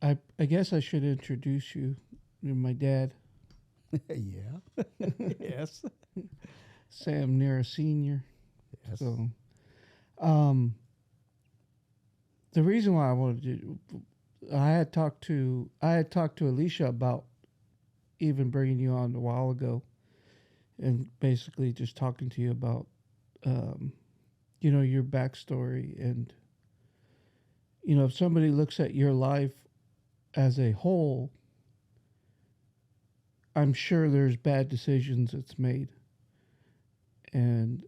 I guess I should introduce you. You're my dad, Yeah. Yes. Sam Nera Senior. Yes. So, um, the reason why I wanted I had talked to Alicia about even bringing you on a while ago, and basically just talking to you about, um, your backstory, and if somebody looks at your life as a whole, I'm sure there's bad decisions it's made, and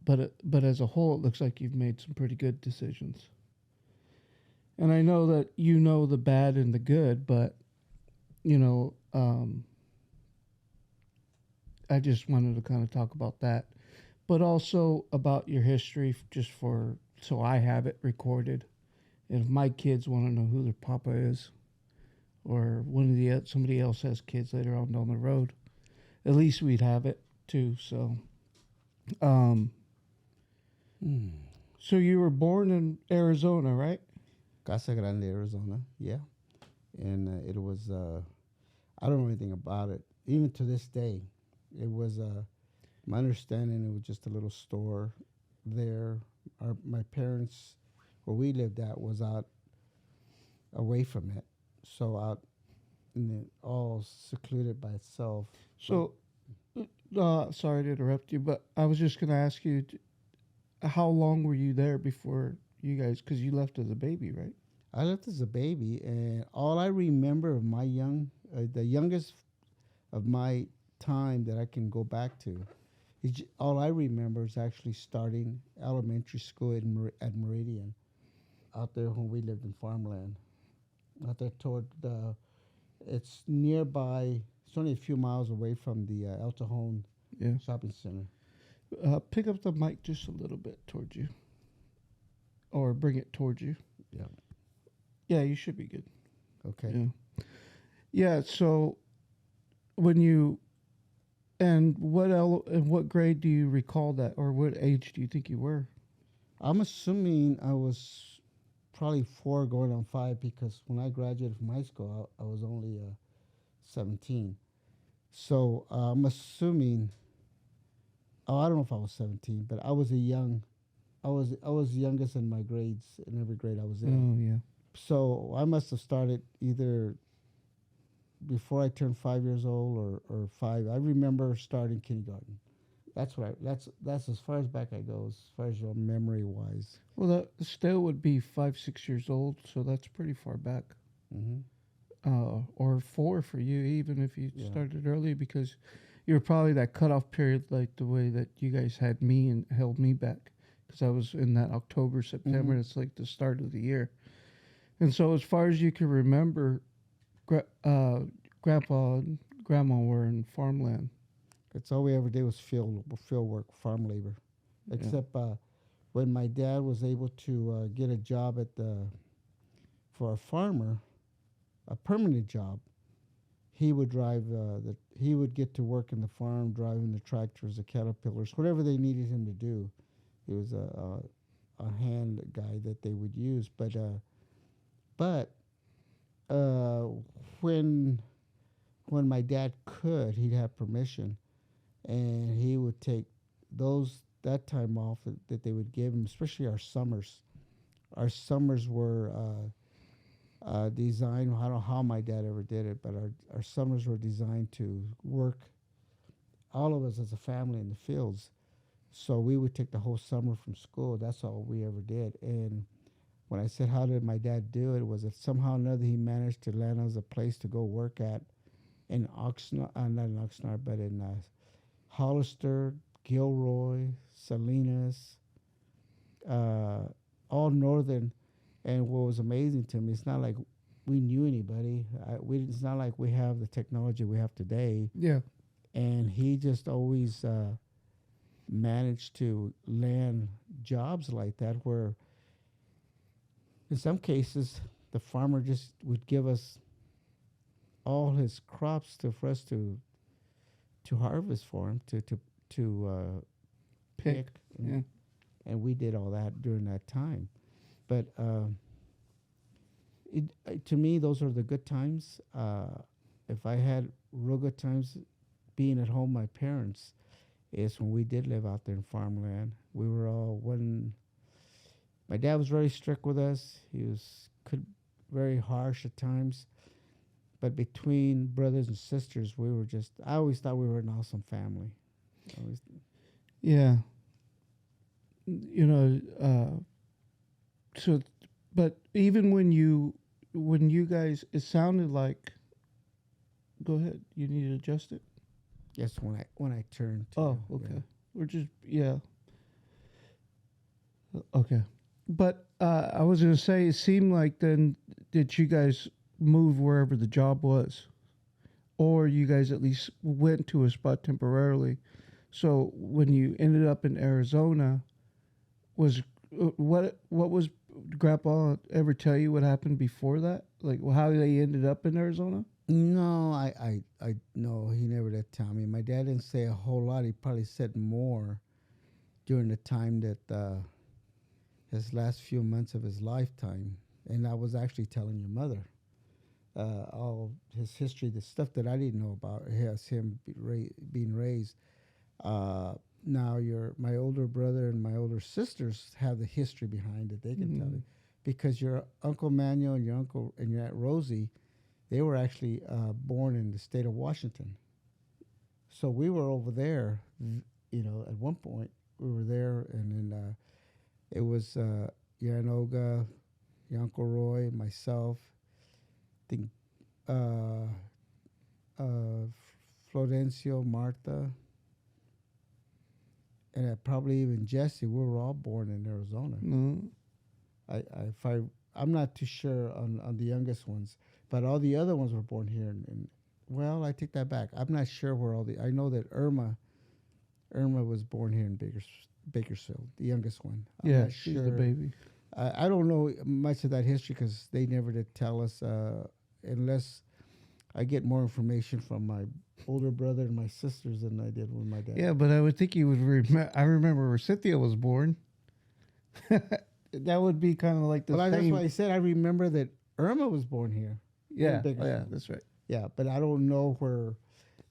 but as a whole, it looks like you've made some pretty good decisions. And I know that you know the bad and the good, but you know, I just wanted to kind of talk about that, but also about your history, just for so I have it recorded. And if my kids want to know who their papa is, or somebody else has kids later on down the road, at least we'd have it too. So, um, Hmm. so you were born in Arizona, right? Casa Grande, Arizona. Yeah. And it was, I don't know anything about it. Even to this day, it was, my understanding, it was just a little store there. My parents, where we lived at, was out away from it. So out in the, all secluded by itself. But So, sorry to interrupt you, but I was just going to ask you, how long were you there before you guys? Because you left as a baby, right? I left as a baby, and all I remember of the youngest of my time that I can go back to, all I remember is actually starting elementary school at Meridian, out there when we lived in farmland, out there toward the. It's nearby. It's only a few miles away from the El Cajon Yeah. shopping center. Pick up the mic just a little bit towards you, or bring it towards you. Yeah. Yeah, you should be good. Okay. Yeah. Yeah. So when you and what grade do you recall that, or what age do you think you were? I'm assuming I was probably 4 going on 5 because when I graduated from high school, I was only 17. So I'm assuming. Oh, I don't know if I was 17, but I was youngest in my grades in every grade I was in. Oh yeah. So I must have started either before I turned 5 years old or five. I remember starting kindergarten. That's as far as back I go, as far as your memory wise. Well, that still would be 5, 6 years old, so that's pretty far back. Mm-hmm. Or four for you, even if you Yeah. started early, because you were probably that cutoff period, like the way that you guys had me and held me back, because I was in that October, Mm-hmm. September. It's like the start of the year, and so as far as you can remember, gra- uh, Grandpa and Grandma were in farmland. It's all we ever did was field work, farm labor, Yeah. except when my dad was able to get a job at the for a farmer, a permanent job. He would get to work in the farm driving the tractors, the caterpillars, whatever they needed him to do. He was a hand guy that they would use. But uh, when when my dad could, he'd have permission, and he would take that time off that they would give him, especially our summers. Our summers were designed. I don't know how my dad ever did it, but our summers were designed to work all of us as a family in the fields. So we would take the whole summer from school. That's all we ever did. And when I said, how did my dad do it? Was that somehow or another he managed to land us a place to go work at in Oxnard, not in Oxnard, but in Hollister, Gilroy, Salinas, uh, all northern. And what was amazing to me, it's not like we knew anybody. It's not like we have the technology we have today. Yeah. And he just always managed to land jobs like that where in some cases the farmer just would give us all his crops for us to harvest for him to Pick. pick and, Yeah. and we did all that during that time. But to me, those are the good times. If I had real good times being at home, my parents is when we did live out there in farmland. We were all one. My dad was very strict with us. He was could very harsh at times. But between brothers and sisters, we were just. I always thought we were an awesome family. Always, Yeah. You know, so, but even when you guys, it sounded like, go ahead, you need to adjust it. yes, when I turned. To, Oh, okay. We're just, yeah. Okay. But I was going to say, it seemed like then that you guys moved wherever the job was, or you guys at least went to a spot temporarily. So when you ended up in Arizona, was what was Grandpa ever tell you what happened before that? Like how they ended up in Arizona? No, I no, he never did tell me. My dad didn't say a whole lot. He probably said more during the time that his last few months of his lifetime. And I was actually telling your mother all his history, the stuff that I didn't know about him being raised. Uh, now your my older brother and my older sisters have the history behind it. They can tell you because your uncle Manuel and your uncle and your aunt Rosie, they were actually born in the state of Washington. So we were over there. At one point we were there, and then it was your aunt Olga, your uncle Roy, myself. I think uh, Florencio, Martha, and probably even Jesse. We were all born in Arizona. No. If I'm not too sure on the youngest ones, but all the other ones were born here. Well, I take that back. I'm not sure where all the. I know that Irma was born here in Bakersfield, the youngest one. I'm Yeah, not she's sure. the baby. I don't know much of that history because they never did tell us unless I get more information from my older brother and my sisters than I did with my dad. Yeah, but I would think you would remember. I remember where Cynthia was born. That would be kind of like the Well, that's same. why I said I remember that Irma was born here. Yeah, oh, Bakersfield. yeah, that's right. Yeah, but I don't know where.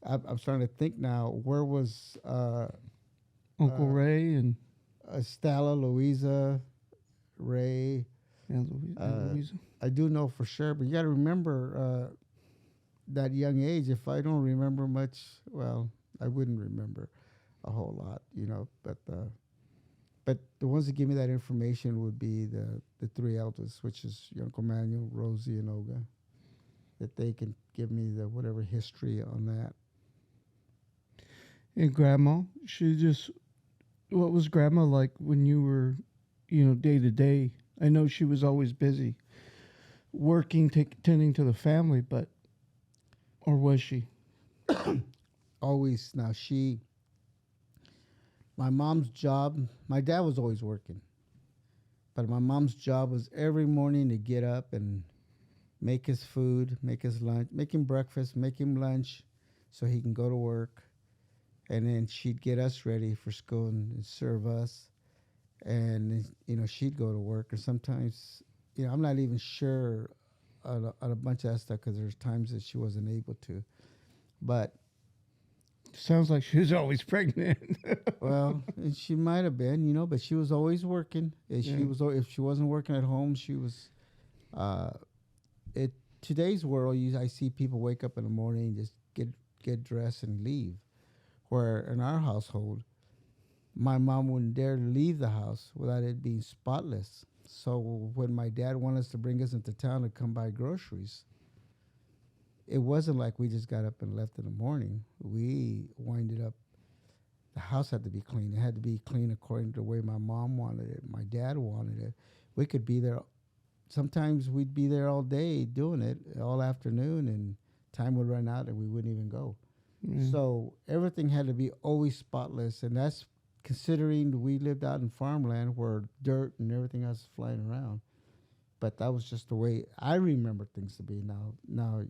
I'm starting to think now. Where was Uncle Ray and Stella, Louisa, Ray? and Louisa. I do know for sure, but you got to remember that young age. If I don't remember much, well, I wouldn't remember a whole lot, But the ones that give me that information would be the three eldest, which is your Uncle Manuel, Rosie, and Olga. That they can give me the whatever history on that. And Grandma, what was Grandma like when you were, day to day? I know she was always busy working, tending to the family, or was she? Always now my mom's job. My dad was always working, but my mom's job was every morning to get up and make his food, make his lunch, make him breakfast, make him lunch, so he can go to work, and then she'd get us ready for school and serve us, and she'd go to work, or sometimes I'm not even sure on a bunch of that stuff because there's times that she wasn't able to, but Sounds like she was always pregnant. well, and she might have been, but she was always working. If Yeah. if she wasn't working at home, she was. It today's world, I see people wake up in the morning and just get dressed and leave. Where in our household, my mom wouldn't dare leave the house without it being spotless. So when my dad wanted us to bring us into town to come buy groceries, it wasn't like we just got up and left in the morning. We winded up. The house had to be clean. It had to be clean according to the way my mom wanted it, my dad wanted it. We could be there. Sometimes we'd be there all day doing it, all afternoon, and time would run out and we wouldn't even go. Yeah. So everything had to be always spotless, and that's considering we lived out in farmland where dirt and everything else is flying around. But that was just the way I remember things to be. Now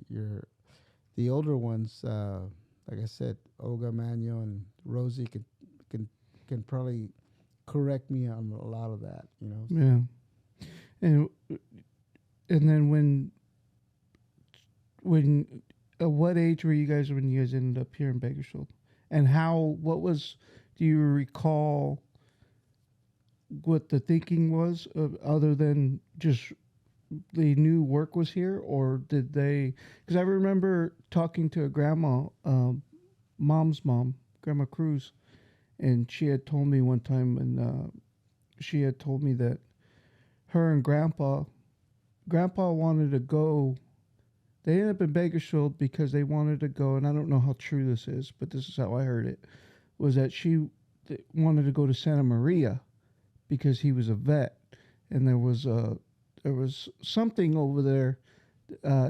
the older ones, like I said, Olga, Manuel, and Rosie can probably correct me on a lot of that. Yeah. And and then when what age were you guys when you guys ended up here in Bakersfield? And how? What was? Do you recall what the thinking was, other than just they knew work was here, or did they? Because I remember talking to a grandma, mom's mom, Grandma Cruz, and she had told me one time, and she had told me that her and grandpa wanted to go. They ended up in Bakersfield because they wanted to go, and I don't know how true this is, but this is how I heard it, was that wanted to go to Santa Maria because he was a vet, and there was something over there.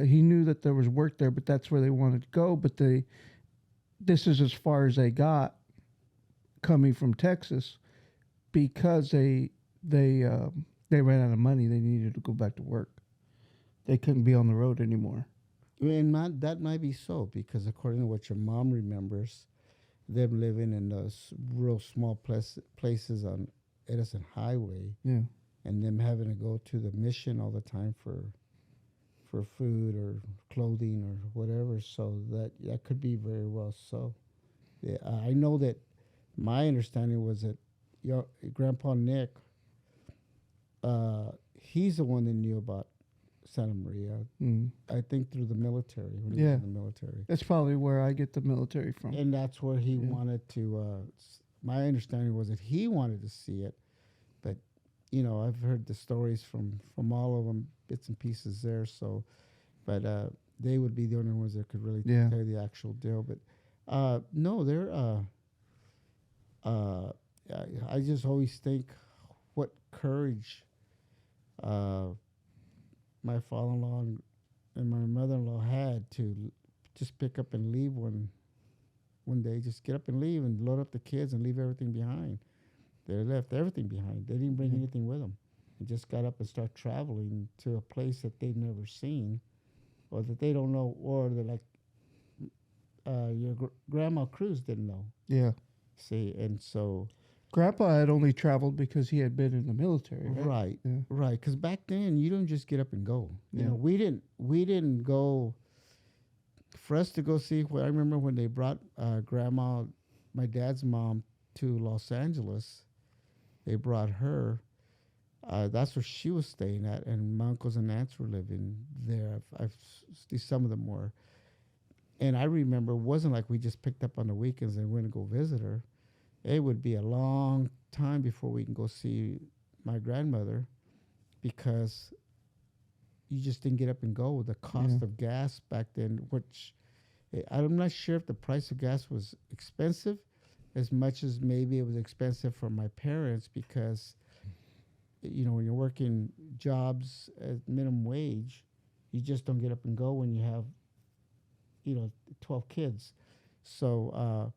He knew that there was work there, but that's where they wanted to go. But this is as far as they got coming from Texas because they ran out of money. They needed to go back to work. They couldn't be on the road anymore. And that might be so because according to what your mom remembers, them living in those real small places on Edison Highway, Yeah. and them having to go to the mission all the time for food or clothing or whatever. So that could be very well so. Yeah, I know that my understanding was that your Grandpa Nick, he's the one that knew about Santa Maria. Mm. I think through the military when he was Yeah. in the military, That's probably where I get the military from. and that's where he Yeah. wanted to. My understanding was that he wanted to see it, but I've heard the stories from all of them, bits and pieces there. So, but they would be the only ones that could really Yeah. tell you the actual deal. But no, they're. Uh, I just always think what courage my father-in-law and my mother-in-law had to just pick up and leave one day, just get up and leave and load up the kids and leave everything behind. They left everything behind. They didn't bring Mhm. anything with them. They just got up and start traveling to a place that they've never seen, or that they don't know, or they're like your grandma Cruz didn't know. Yeah. See, and so Grandpa had only traveled because he had been in the military, right? right, Yeah. right, because back then you don't just get up and go. Yeah. We didn't go. For us to go see, I remember when they brought grandma, my dad's mom, to Los Angeles. They brought her. That's where she was staying at, and my uncles and aunts were living there. Some of them were, and I remember it wasn't like we just picked up on the weekends and went to go visit her. It would be a long time before we can go see my grandmother because you just didn't get up and go. The cost Yeah. of gas back then, which I'm not sure if the price of gas was expensive as much as maybe it was expensive for my parents because when you're working jobs at minimum wage, you just don't get up and go when you have 12 kids. So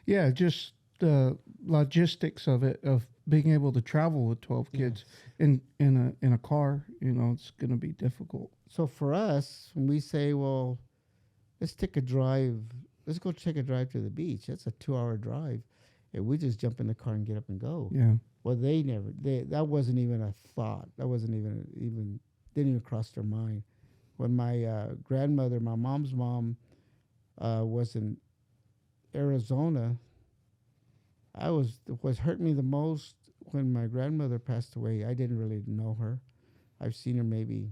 Yeah, just the logistics of it, of being able to travel with 12 kids in a car, it's going to be difficult. so for us, when we say, well, let's take a drive, let's go take a drive to the beach. That's a 2-hour drive, and we just jump in the car and get up and go. Yeah. Well, that wasn't even a thought. That wasn't even didn't even cross their mind. When my grandmother, my mom's mom, was in Arizona, was hurt me the most when my grandmother passed away. I didn't really know her. I've seen her maybe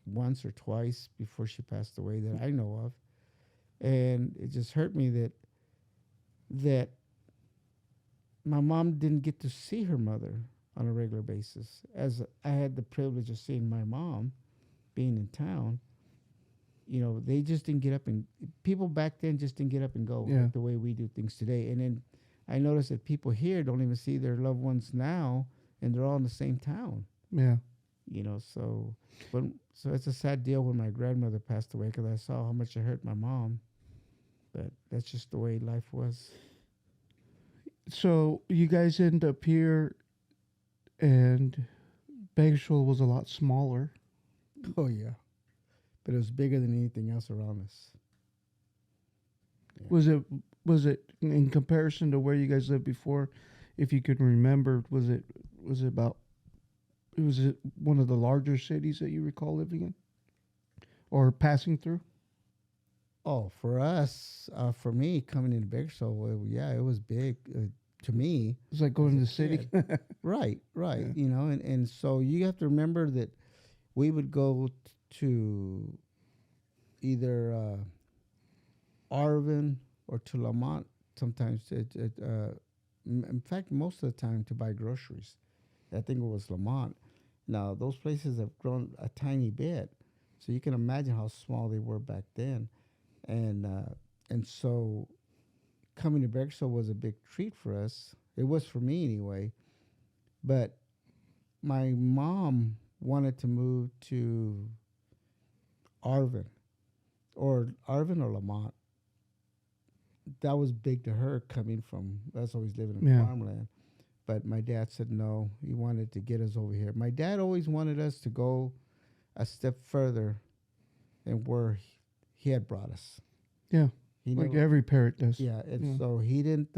once or twice before she passed away that I know of, and it just hurt me that my mom didn't get to see her mother on a regular basis. As I had the privilege of seeing my mom being in town, they just didn't get up, and people back then just didn't get up and go Yeah. like the way we do things today. And then I noticed that people here don't even see their loved ones now, and they're all in the same town. Yeah. So it's a sad deal when my grandmother passed away because I saw how much it hurt my mom. But that's just the way life was. So you guys end up here, and Bakersfield was a lot smaller. Oh yeah, but it was bigger than anything else around us. Yeah. Was it in comparison to where you guys lived before? If you could remember, was it about Was it one of the larger cities that you recall living in or passing through? Oh, for us, for me, coming into Bakersfield, yeah, it was big to me It's like as going a to the city. kid. Right, right. Yeah. You know, and so you have to remember that we would go to either Arvin or to Lamont sometimes. In fact, most of the time to buy groceries. I think it was Lamont. Now, those places have grown a tiny bit. So you can imagine how small they were back then. And, uh, and so coming to Bakersfield was a big treat for us. It was for me anyway. But my mom wanted to move to Arvin or Lamont. That was big to her coming from us always living in Yeah. farmland. But my dad said no. He wanted to get us over here. My dad always wanted us to go a step further than where he had brought us. Yeah. He Like never, every parent does. yeah, and Yeah. so he didn't.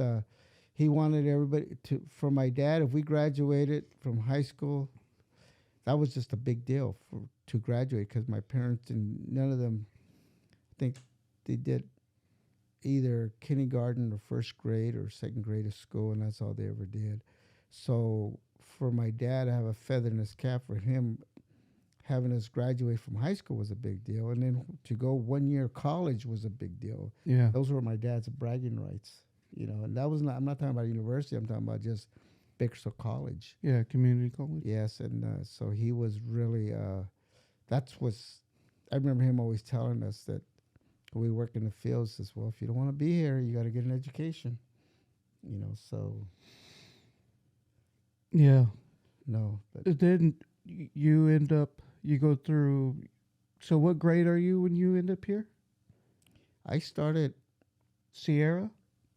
He wanted everybody to. For my dad, if we graduated from high school, that was just a big deal to graduate because my parents and none of them, I think, they did either kindergarten or first grade or second grade of school, and that's all they ever did. So for my dad to have a feather in his cap, for him having us graduate from high school was a big deal, and then to go 1 year of college was a big deal. Yeah. Those were my dad's bragging rights, you know. And that was not. I'm not talking about university. I'm talking about just Bakersfield College. Yeah. Community college. Yes, and so he was really. That's was. I remember him always telling us that we work in the fields. Says, well, if you don't want to be here, you got to get an education. You know, so Yeah. no, but Then you end up, you go through. So what grade are you when you end up here? I started. Sierra?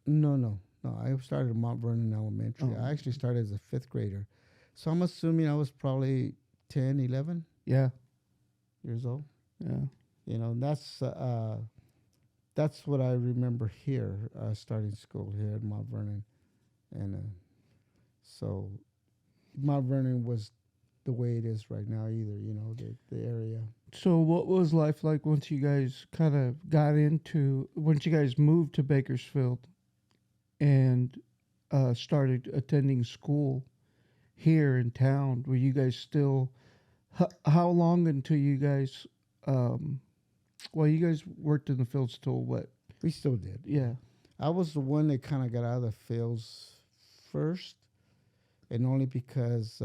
No. I started at Mount Vernon Elementary. Oh. I actually started as a fifth grader, so I'm assuming I was probably 10, 11 Yeah. years old. Yeah. You know, and that's what I remember here, starting school here at Mount Vernon, and so Mount Vernon was the way it is right now. Either you know the area. So what was life like once you guys kind of once you guys moved to Bakersfield and started attending school here in town? Were you guys still, how long until you guys, um, well, you guys worked in the fields till what? We still did. Yeah. I was the one that kind of got out of the fields first, and only because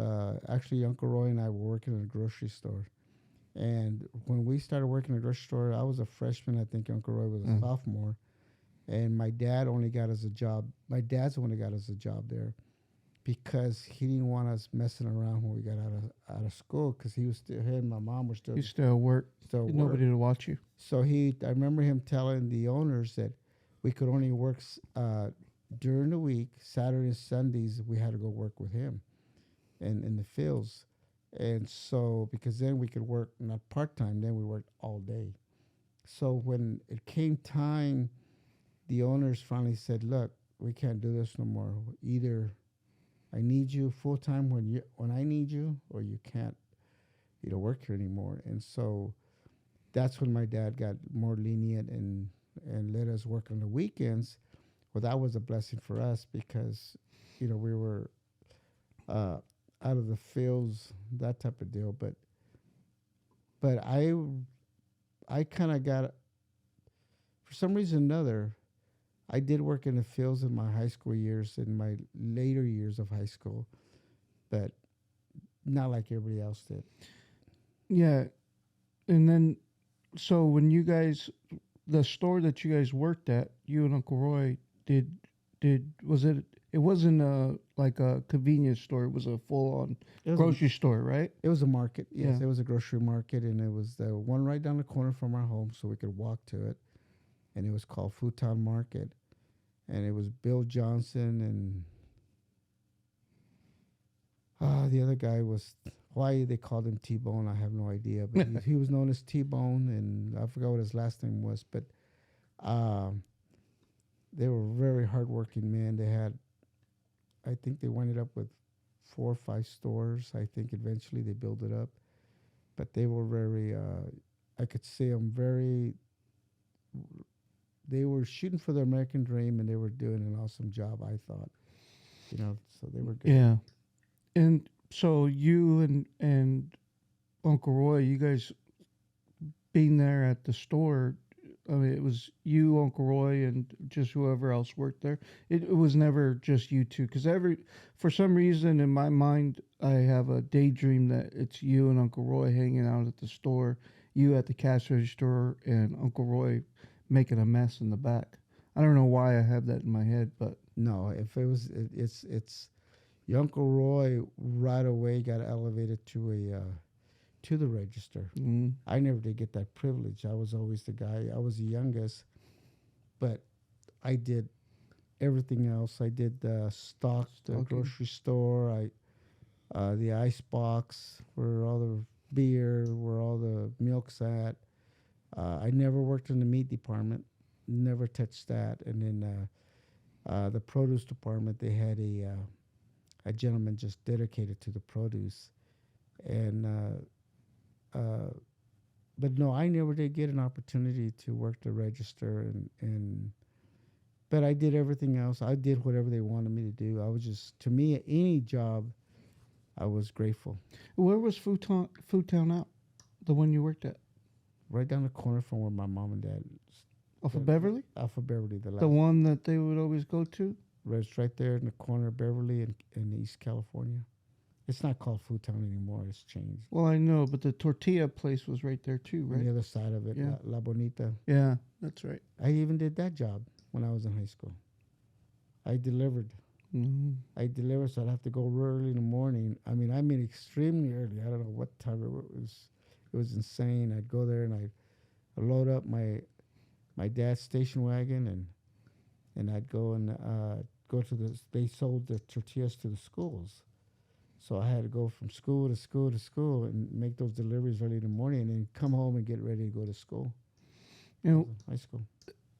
actually Uncle Roy and I were working in a grocery store. And when we started working in a grocery store, I was a freshman. I think Uncle Roy was a sophomore. And my dad only got us a job. My dad's the one that got us a job there because he didn't want us messing around when we got out of school because he was still, he and my mom were still, You still work. still work. Nobody to watch you. So I remember him telling the owners that we could only work during the week, Saturdays, Sundays, we had to go work with him in the fields. And so, because then we could work not part time, then we worked all day. So when it came time, the owners finally said, "Look, we can't do this no more. Either I need you full time when I need you, or you can't, work here anymore." And so that's when my dad got more lenient and let us work on the weekends. Well, that was a blessing for us because, we were out of the fields, that type of deal. But I kind of got, for some reason or another, I did work in the fields in my high school years, in my later years of high school, but not like everybody else did. Yeah. And then, so when you guys, the store that you guys worked at, you and Uncle Roy was it? It wasn't like a convenience store. It was a full on It was, grocery store, right? it was a market. Yes, Yeah. it was a grocery market, and it was the one right down the corner from our home, so we could walk to it. And it was called Food Town Market, and it was Bill Johnson and the other guy was, why they called him T-Bone, I have no idea, but he was known as T-Bone, and I forgot what his last name was, but they were very hardworking men. They had, I think they ended up with 4 or 5 stores. I think eventually they built it up, but they were very. I could see them very. They were shooting for the American dream, and they were doing an awesome job. I thought, so they were good. Yeah. And so you and Uncle Roy, you guys being there at the store, I mean, it was you, Uncle Roy, and just whoever else worked there. It was never just you two, because for some reason in my mind, I have a daydream that it's you and Uncle Roy hanging out at the store, you at the cash register, and Uncle Roy making a mess in the back. I don't know why I have that in my head, but No, if it was, it's your Uncle Roy right away got elevated to the register. mm, I never did get that privilege. I was always the guy. I was the youngest, but I did everything else. I did the stock, the Stocking. grocery store. The ice box where all the beer, where all the milk's at. I never worked in the meat department. Never touched that. And then the produce department, they had a gentleman just dedicated to the produce, and but no, I never did get an opportunity to work the register, and but I did everything else. I did whatever they wanted me to do. I was just, to me, any job, I was grateful. where was Food Town out? The one you worked at? Right down the corner from where my mom and dad, Off of the- Beverly? Alpha Beverly, the last, The one that they would always go to? it's right there in the corner of Beverly in East California. It's not called Food Town anymore. It's changed. Well, I know, but the tortilla place was right there too, On the right? other side of it, Yeah. La Bonita. Yeah, that's right. I even did that job when I was in high school. I delivered. Mm-hmm. I delivered, so I'd have to go early in the morning. I mean extremely early. I don't know what time it was. It was insane. I'd go there and I'd load up my dad's station wagon, and I'd go and go to the. They sold the tortillas to the schools, so I had to go from school to school to school and make those deliveries early in the morning, and then come home and get ready to go to school. You know, High school.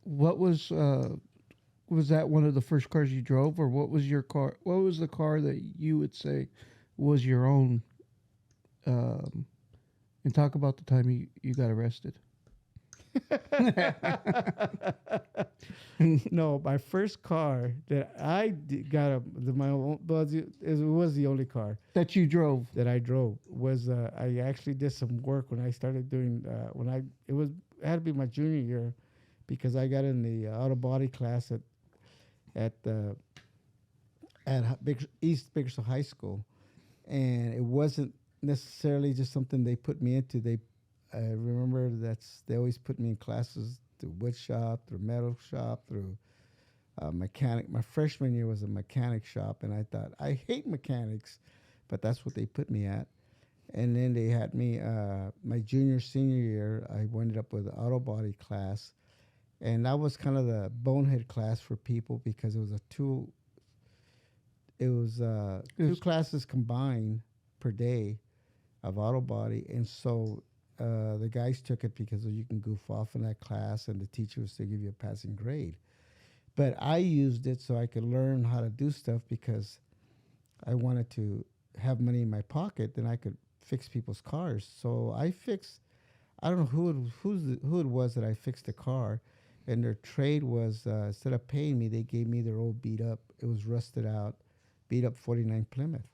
what was that one of the first cars you drove, or what was your car? What was the car that you would say was your own? And talk about the time you got arrested. No, my first car that got my own, it was the only car That you drove. that I drove was I actually did some work when I started doing it had to be my junior year, because I got in the auto body class at East Bakersfield High School, and it wasn't necessarily just something they put me into. I remember they always put me in classes through wood shop, through metal shop, through mechanic. My freshman year was a mechanic shop, and I thought, I hate mechanics, but that's what they put me at. And then they had me my senior year. I ended up with an auto body class, and that was kind of the bonehead class for people, because it was two classes combined per day of auto body, and so the guys took it because you can goof off in that class, and the teacher was to give you a passing grade. But I used it so I could learn how to do stuff, because I wanted to have money in my pocket, then I could fix people's cars. So I don't know who it was that I fixed the car, and their trade was instead of paying me, they gave me their old beat up. It was rusted out, beat up 49 Plymouth.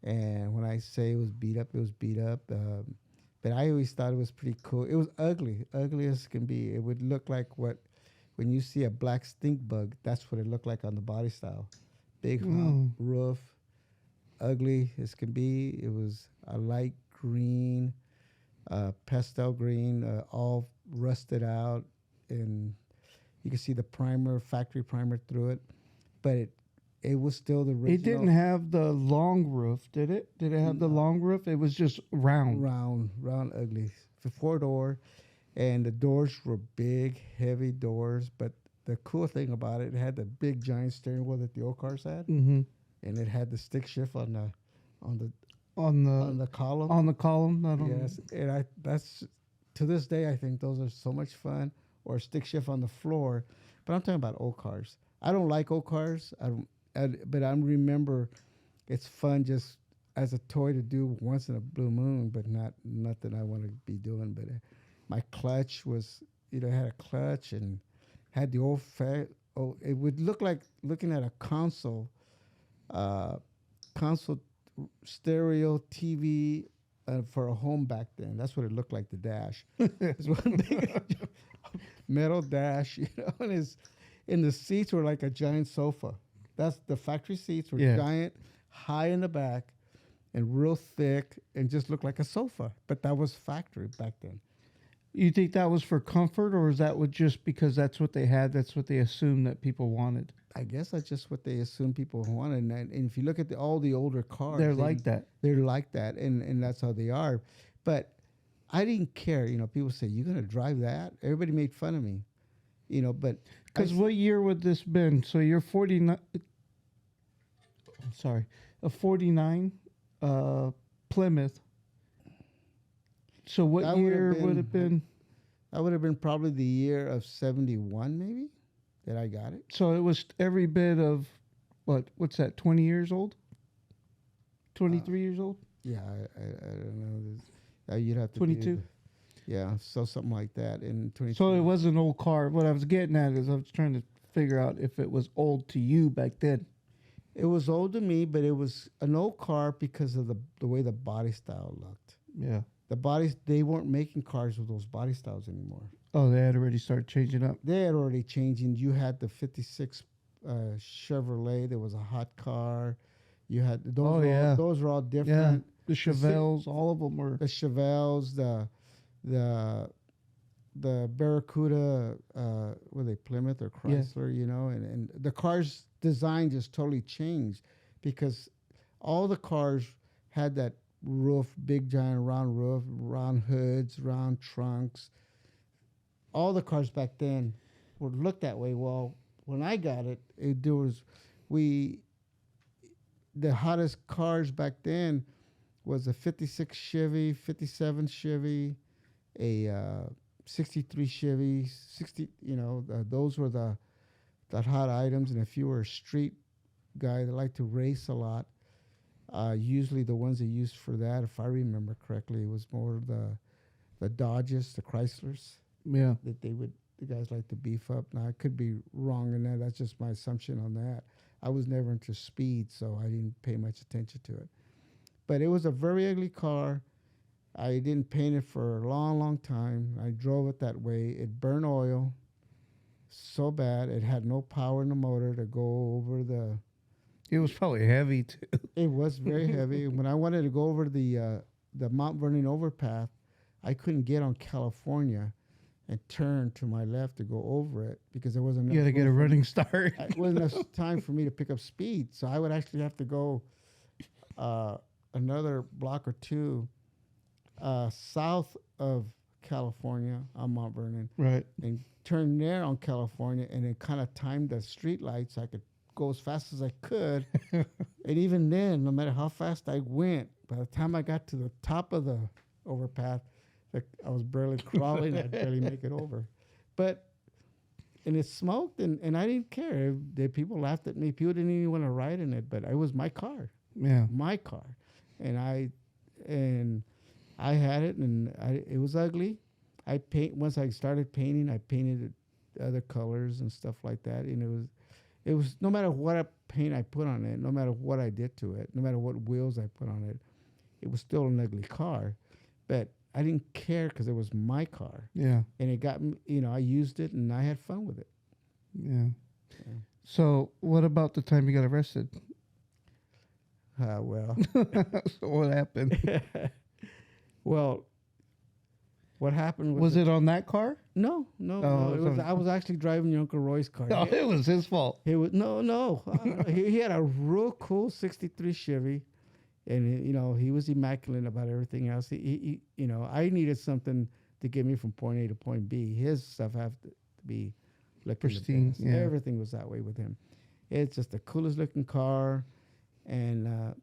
And when I say it was beat up, it was beat up. But I always thought it was pretty cool. It was ugly as can be. It would look like when you see a black stink bug, that's what it looked like on the body style. Big hump, roof, ugly as can be. It was a light green, pastel green, all rusted out, and you can see the factory primer through it. But it was still the original. It didn't have the long roof, did it? Did it have the long roof? It was just round. Round, ugly. The 4-door, and the doors were big, heavy doors. But the cool thing about it had the big, giant steering wheel that the old cars had, Mm-hmm. and it had the stick shift on the On the column. on the column. Not on Yes, and that's to this day I think those are so much fun. Or stick shift on the floor, but I'm talking about old cars. I don't like old cars. But I remember it's fun just as a toy to do once in a blue moon, but not nothing I want to be doing. But my clutch was, had a clutch and had the oh, it would look like looking at a uh, console stereo TV for a home back then. That's what it looked like. The dash, it's one big metal dash, and and the seats were like a giant sofa. That's the factory seats were Yeah. giant, high in the back, and real thick, and just looked like a sofa. But that was factory back then. You think that was for comfort, or is that what just because that's what they had? That's what they assumed that people wanted. I guess that's just what they assume people want. And if you look at all the older cars, They're like that. They're like that, and that's how they are. But I didn't care. People say, "You're gonna drive that?" Everybody made fun of me. But Because what year would this been? So you're 49. Sorry, a 49 Plymouth. So what That would have year been- would it been? that would have been probably the year of '71, maybe, that I got it. So it was every bit of what's that? 20 years old? 23 years old? Yeah, I don't know. You'd have to 22? Yeah, so something like that in 22. So it was an old car. What I was getting at is I was trying to figure out if it was old to you back then. It was old to me, but it was an old car because of the way the body style looked. Yeah. The bodies, they weren't making cars with those body styles anymore. Oh, they had already started changing up. They had already changed, and you had the '56 Chevrolet. There was a hot car. You had those. Oh, were yeah. all, those were all Yeah. different. The Chevelles, all of them were. The Chevelles, the Barracuda, were they Plymouth or Yeah. Chrysler? And the car's design just totally changed because all the cars had that roof, big giant round roof, round hoods, round trunks. All the cars back then would look that way. Well, when I got it, there was the hottest cars back then was a '56 Chevy, '57 Chevy, a '63 Chevy, 60. Those were the hot items. And if you were a street guy that liked to race a lot, usually the ones they used for that, if I remember correctly, it was more the Dodges, the Chryslers Yeah. that the guys like to beef up. Now I could be wrong in that. That's just my assumption on that. I was never into speed, so I didn't pay much attention to it. But it was a very ugly car. I didn't paint it for a long, long time. I drove it that way. It burned oil so bad. It had no power in the motor to go over the. It was probably heavy too. It was very heavy. When I wanted to go over the Mount Vernon overpath, I couldn't get on California and turn to my left to go over it because there wasn't enough. You got to get a room for- running start. It wasn't enough time for me to pick up speed, so I would actually have to go another block or two south of California on Mount Vernon Right. and turn there on California, and then kind of time the street lights so I could go as fast as I could. And even then, no matter how fast I went, by the time I got to the top of the overpath, I was barely crawling. I'd barely make it over. And it smoked, and I didn't care. People laughed at me. People didn't even want to ride in it, but it was my car. Yeah. My car. And I had it, and it was ugly. Once I started painting, I painted it other colors and stuff like that. And it was no matter what paint I put on it, no matter what I did to it, no matter what wheels I put on it, it was still an ugly car. But I didn't care because it was my car, Yeah. and it got me. I used it, and I had fun with it. Yeah. So what about the time you got arrested? Well, So what happened? well, what happened Was it on that car? No. Oh, It was, it's I was actually driving your Uncle Roy's car. No, it was his fault. He was no. He had a real cool '63 Chevy, and he was immaculate about everything else. He I needed something to get me from point A to point B. His stuff had to be looking the Pristine, best. yeah. Everything was that way with him. It's just the coolest looking car, and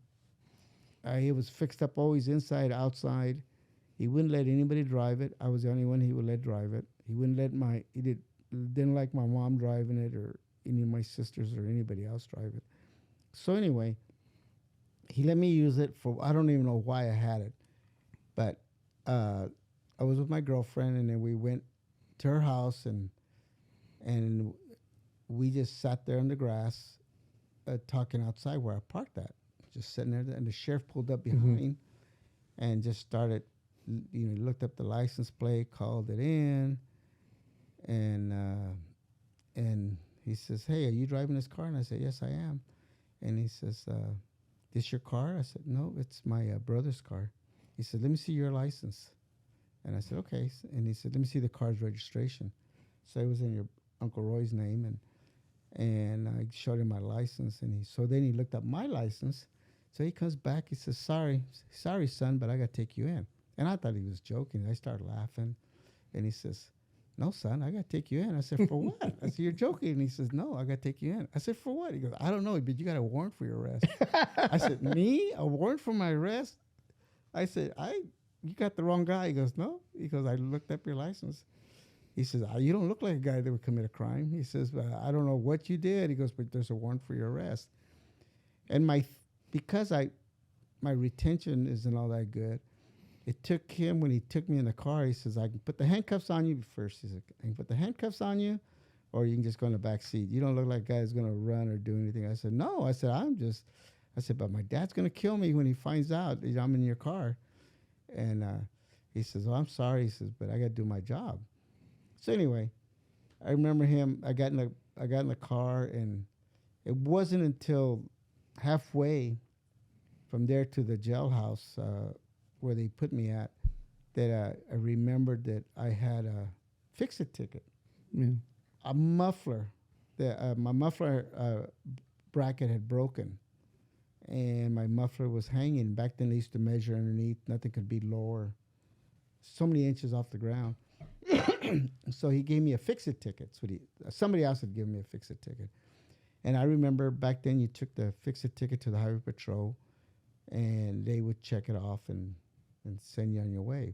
it was fixed up always inside, outside. He wouldn't let anybody drive it. I was the only one he would let drive it. He wouldn't let didn't like my mom driving it or any of my sisters or anybody else drive it. So anyway, he let me use it for, I don't even know why I had it, but uh, I was with my girlfriend, and then we went to her house, and we just sat there in the grass, talking outside where I parked at, just sitting there. And the sheriff pulled up behind and just started, looked up the license plate, called it in, and he says, "Hey, are you driving this car?" And I said, "Yes, I am." And he says, "This your car?" I said, "No, it's my brother's car." He said, "Let me see your license." And I said, "Okay." And he said, "Let me see the car's registration." So it was in your Uncle Roy's name, and I showed him my license, and then he looked up my license. So he comes back. He says, "Sorry, son, but I got to take you in." And I thought he was joking. I started laughing, and he says, "No, son, I got to take you in." I said, "For what?" I said, "You're joking." And he says, "No, I got to take you in." I said, "For what?" He goes, "I don't know, but you got a warrant for your arrest." I said, "Me? A warrant for my arrest?" I said, "You got the wrong guy." He goes, "No." He goes, "I looked up your license." He says, "You don't look like a guy that would commit a crime." He says, "I don't know what you did." He goes, "But there's a warrant for your arrest." And because my retention isn't all that good, it took him, when he took me in the car, he says, "I can put the handcuffs on you first." He said, "I can put the handcuffs on you, or you can just go in the back seat. You don't look like a guy who's going to run or do anything." I said, "No." I said, I said, "But my dad's going to kill me when he finds out that I'm in your car." And he says, "Oh, I'm sorry." He says, "But I got to do my job." So anyway, I remember him. I got in the car, and it wasn't until halfway from there to the jailhouse, where they put me at, that I remembered that I had a fix-it ticket, Yeah. a muffler. My muffler bracket had broken, and my muffler was hanging. Back then, they used to measure underneath. Nothing could be lower, so many inches off the ground. So he gave me a fix-it ticket. Somebody else had given me a fix-it ticket. And I remember back then you took the fix-it ticket to the highway patrol, and they would check it off and send you on your way.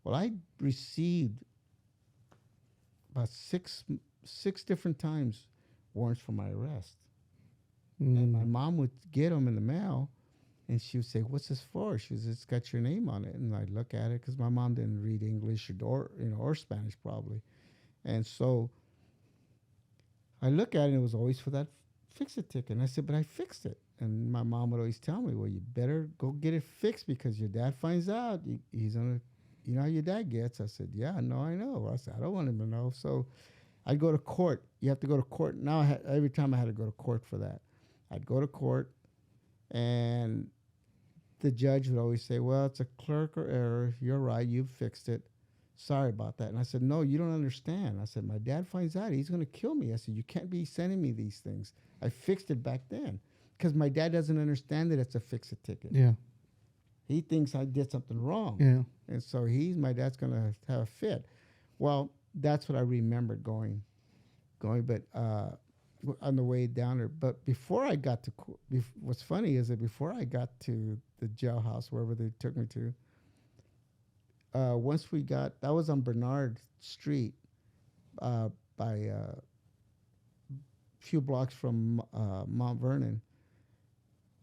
Well, I received about six different times warrants for my arrest. And my mom would get them in the mail, and she would say, "What's this for?" She says, "It's got your name on it." And I'd look at it, because my mom didn't read English or Spanish probably. And so I look at it, and it was always for that fix-it ticket. And I said, "But I fixed it." And my mom would always tell me, "Well, you better go get it fixed, because your dad finds out, he's gonna, you know how your dad gets." I said, "Yeah, no, I know." I said, "I don't want him to know." So I'd go to court. You have to go to court. Now every time I had to go to court for that. I'd go to court, and the judge would always say, "Well, it's a clerical error. You're right. You fixed it. Sorry about that." And I said, "No, you don't understand." I said, "My dad finds out, he's going to kill me." I said, "You can't be sending me these things. I fixed it back then." Because my dad doesn't understand that it's a fix-it ticket. Yeah. He thinks I did something wrong. Yeah. And so my dad's going to have a fit. Well, that's what I remembered going, but on the way down there. But before I got to, what's funny is that before I got to the jailhouse, wherever they took me to, once that was on Bernard Street, by a few blocks from Mount Vernon.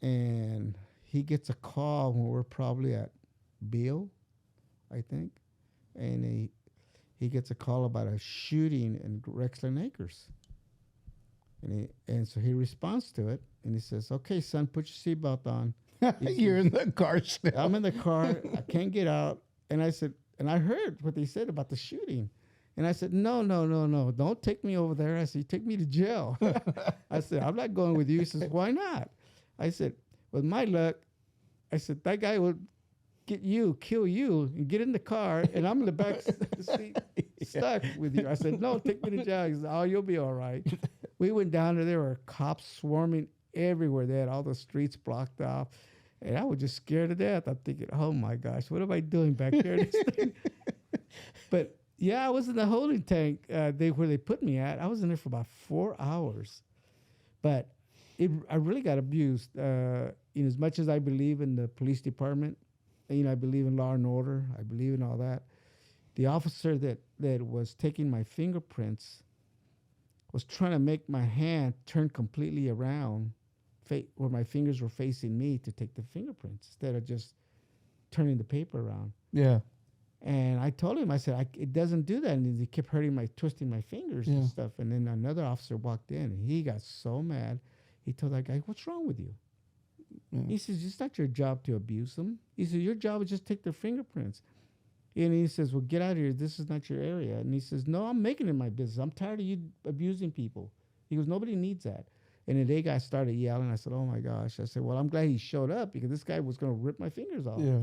And he gets a call when we're probably at Beale, I think. And he gets a call about a shooting in Rexland Acres. And so he responds to it, and he says, "Okay, son, put your seatbelt on." You're in the car still. I'm in the car. I can't get out. And I said, and I heard what they said about the shooting. And I said, "No, no, no, no. Don't take me over there." I said, "You take me to jail." I said, "I'm not going with you." He says, "Why not?" I said, "With my luck," I said, "that guy will kill you, and get in the car, and I'm in the back seat stuck with you." I said, "No, take me to jail." He said, "Oh, you'll be all right." We went down there. There were cops swarming everywhere. They had all the streets blocked off. And I was just scared to death. I'm thinking, "Oh, my gosh, what am I doing back there?" But, yeah, I was in the holding tank where they put me at. I was in there for about 4 hours. But I really got abused. As much as I believe in the police department, I believe in law and order. I believe in all that. The officer that was taking my fingerprints was trying to make my hand turn completely around where my fingers were facing me to take the fingerprints instead of just turning the paper around. Yeah. And I told him, I said, it doesn't do that. And he kept twisting my fingers Yeah. and stuff. And then another officer walked in and he got so mad. He told that guy, what's wrong with you? Yeah. He says, it's not your job to abuse them. He said, your job is just take their fingerprints. And he says, well, get out of here. This is not your area. And he says, no, I'm making it my business. I'm tired of you abusing people. He goes, nobody needs that. And then they guy started yelling. I said, oh my gosh. I said, well, I'm glad he showed up because this guy was going to rip my fingers off. Yeah.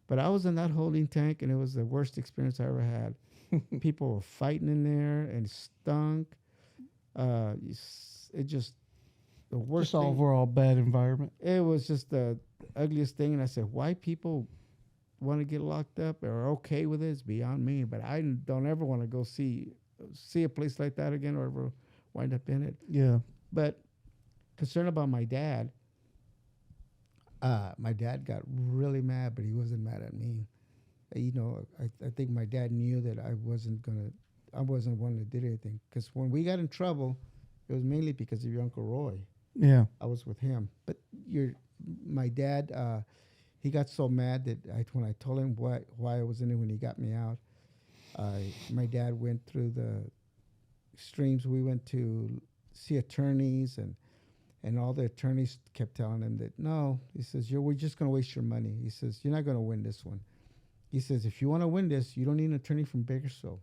But I was in that holding tank, and it was the worst experience I ever had. People were fighting in there, and it stunk. It just the worst. Just thing. overall bad environment. It was just the ugliest thing. And I said, why people want to get locked up or are okay with it is beyond me. But I don't ever want to go see a place like that again or ever wind up in it. Yeah. But concerned about my dad got really mad, but he wasn't mad at me. I think my dad knew that I wasn't one that did anything. Because when we got in trouble, it was mainly because of your Uncle Roy. Yeah. I was with him. But my dad, he got so mad that when I told him why I was in it when he got me out, my dad went through the extremes. We went to see attorneys and all the attorneys kept telling him that, no, he says, we're just going to waste your money. He says, you're not going to win this one. He says, if you want to win this, you don't need an attorney from Bakersfield.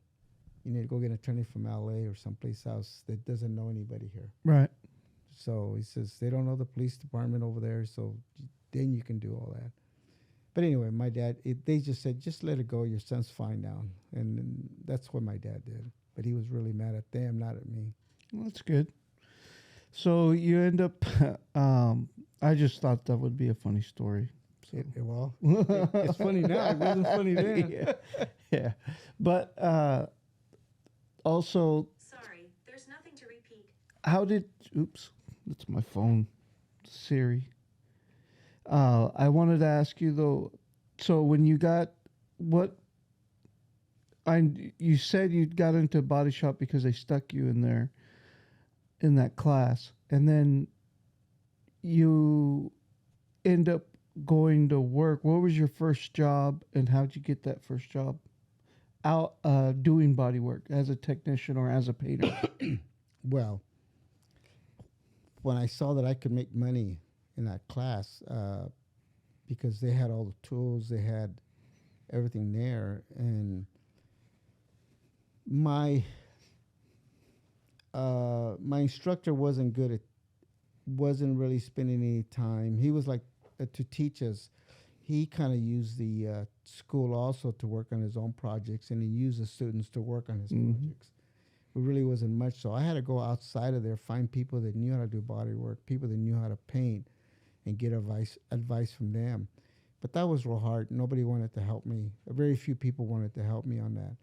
You need to go get an attorney from LA or someplace else that doesn't know anybody here. Right. So he says, they don't know the police department over there, so then you can do all that. But anyway, my dad, they just said, just let it go. Your son's fine now. And that's what my dad did. But he was really mad at them, not at me. Well, that's good. So you end up, I just thought that would be a funny story. So. It's funny now. It wasn't funny then. Yeah. But also. Sorry, there's nothing to repeat. Oops, that's my phone, Siri. I wanted to ask you though, so when you got, you said you got into body shop because they stuck you in there, in that class, and then you end up going to work. What was your first job, and how'd you get that first job? Out doing body work as a technician or as a painter? Well, when I saw that I could make money in that class, because they had all the tools, they had everything there, and my instructor wasn't really spending any time. He was like to teach us. He kind of used the school also to work on his own projects, and he used the students to work on his projects. It really wasn't much. So I had to go outside of there, find people that knew how to do body work, people that knew how to paint, and get advice from them. But that was real hard. Nobody wanted to help me. Very few people wanted to help me on that.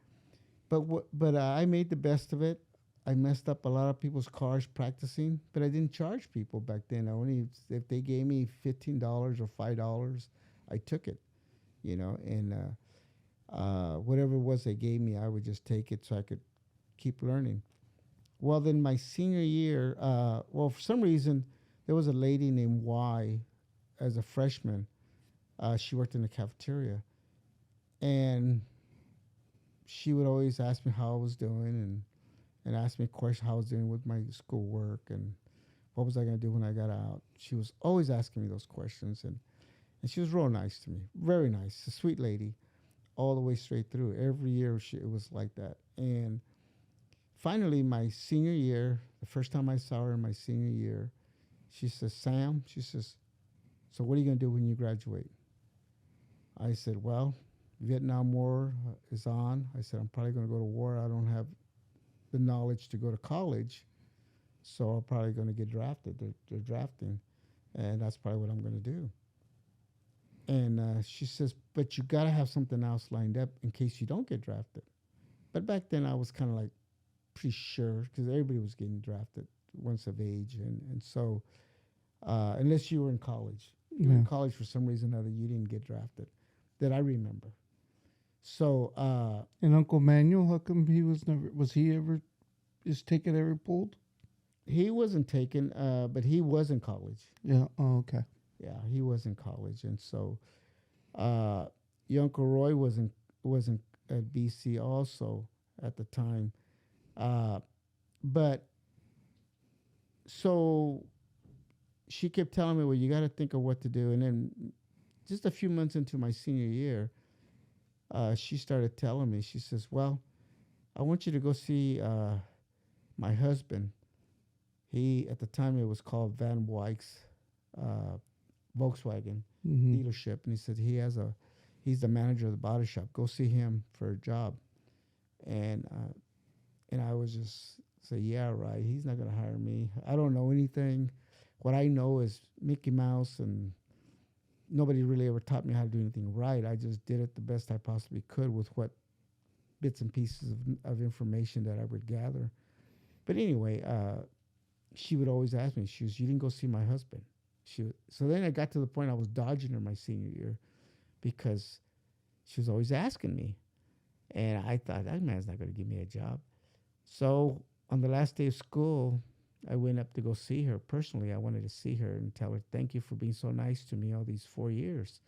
But I made the best of it. I messed up a lot of people's cars practicing, but I didn't charge people back then. If they gave me $15 or $5, I took it, and whatever it was they gave me, I would just take it so I could keep learning. Well, then my senior year, for some reason, there was a lady named Y as a freshman. She worked in the cafeteria, and she would always ask me how I was doing and ask me questions how I was doing with my schoolwork and what was I going to do when I got out. She was always asking me those questions, and she was real nice to me, very nice, a sweet lady, all the way straight through. Every year it was like that. And finally, my senior year, the first time I saw her in my senior year, she says, Sam, she says, so what are you going to do when you graduate? I said, well, Vietnam War is on. I said, I'm probably going to go to war. I don't have the knowledge to go to college, so I'm probably going to get drafted. They're drafting, and that's probably what I'm going to do. And she says, but you got to have something else lined up in case you don't get drafted. But back then I was kind of like pretty sure because everybody was getting drafted once of age. And so unless you were in college. You were in college for some reason or other, you didn't get drafted that I remember. So and Uncle Manuel, how come he was he ever his ticket ever pulled? he wasn't taken, but he was in college. Yeah. Oh, okay. Yeah, he was in college, and so uh, your Uncle Roy wasn't at BC also at the time. Uh, but so she kept telling me, "Well, you got to think of what to do." And then just a few months into my senior year, she started telling me. She says, "Well, I want you to go see my husband. He at the time it was called Van Wyck's uh, Volkswagen Mm-hmm. dealership, and he said he's the manager of the body shop. Go see him for a job." And I was just say, "Yeah, right. He's not gonna hire me. I don't know anything. What I know is Mickey Mouse, and nobody really ever taught me how to do anything right. I just did it the best I possibly could with what bits and pieces of information that I would gather." But anyway, she would always ask me. She was, "You didn't go see my husband." So then I got to the point I was dodging her my senior year because she was always asking me, and I thought that man's not going to give me a job. So on the last day of school, I went up to go see her personally. I wanted to see her and tell her thank you for being so nice to me all these 4 years.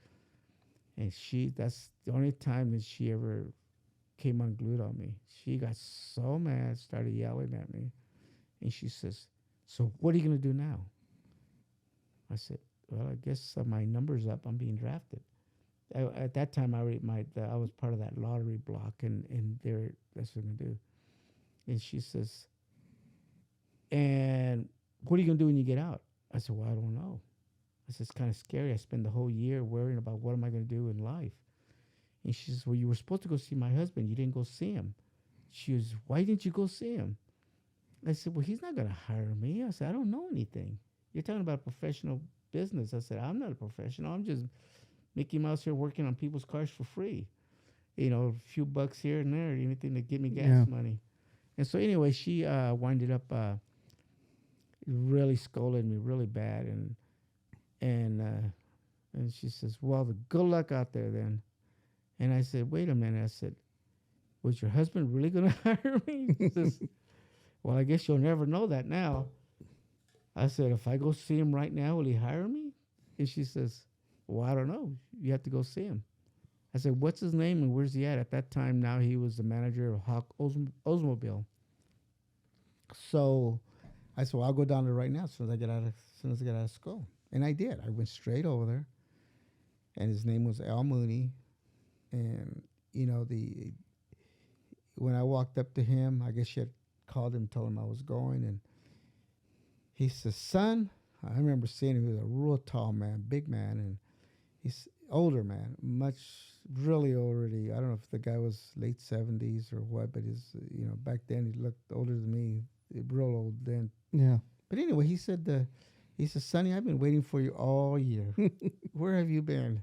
And that's the only time that she ever came unglued on me. She got so mad, started yelling at me, and she says, "So what are you going to do now?" I said, "Well, I guess my number's up. I'm being drafted." At that time, I was part of that lottery block, and that's what I'm going to do. And she says, "And what are you going to do when you get out?" I said, "Well, I don't know." I said, "It's kind of scary. I spend the whole year worrying about what am I going to do in life." And she says, "Well, you were supposed to go see my husband. You didn't go see him." She was, "Why didn't you go see him?" I said, "Well, he's not going to hire me." I said, "I don't know anything. You're talking about professional business." I said, "I'm not a professional. I'm just Mickey Mouse here working on people's cars for free. A few bucks here and there, anything to give me gas Yeah. money." And so anyway, she winded up really scolded me really bad, and she says, "Well, good luck out there then." And I said, "Wait a minute." I said, "Was your husband really going to hire me?" She says, "Well, I guess you'll never know that now." I said, "If I go see him right now, will he hire me?" And she says, "Well, I don't know. You have to go see him." I said, "What's his name and where's he at?" At that time, now he was the manager of Hawk Oldsmobile. So I said, "Well, I'll go down there right now as soon as I get out of school." And I did. I went straight over there, and his name was Al Mooney. And the when I walked up to him, I guess she had called him, told him I was going, and he says, "Son," I remember seeing him. He was a real tall man, big man, and he's older man, much really already. I don't know if the guy was late 70s or what, but back then he looked older than me, real old then. Yeah. But anyway, he said, "Sonny, I've been waiting for you all year. Where have you been?"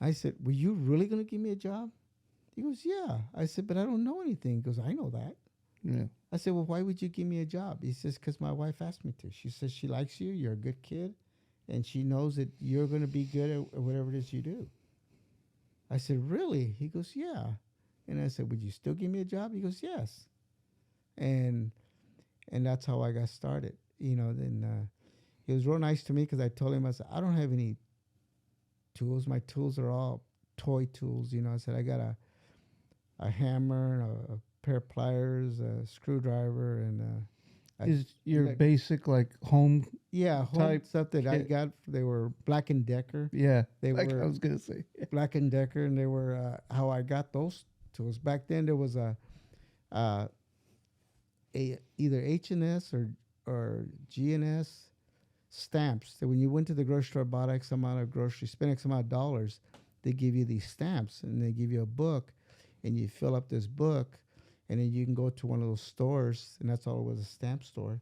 I said, "Were you really going to give me a job?" He goes, "Yeah." I said, "But I don't know anything." He goes, "I know that." Yeah. I said, "Well, why would you give me a job?" He says, "Because my wife asked me to. She says she likes you. You're a good kid. And she knows that you're going to be good at whatever it is you do." I said, "Really?" He goes, "Yeah." And I said, "Would you still give me a job?" He goes, "Yes." And that's how I got started. Then he was real nice to me because I told him, I said, "I don't have any tools. My tools are all toy tools." I said, "I got a hammer, a pair of pliers, a screwdriver, and Is your like- basic like home? home type stuff that I kit. got. They were Black and Decker. Yeah. They like were I was gonna say. Black and Decker, and they were how I got those tools. Back then, there was uh, a either H&S or G&S stamps that when you went to the grocery store, bought X amount of groceries, spent X amount of dollars, they give you these stamps, and they give you a book, and you fill up this book, and then you can go to one of those stores, and that's all it was, a stamp store,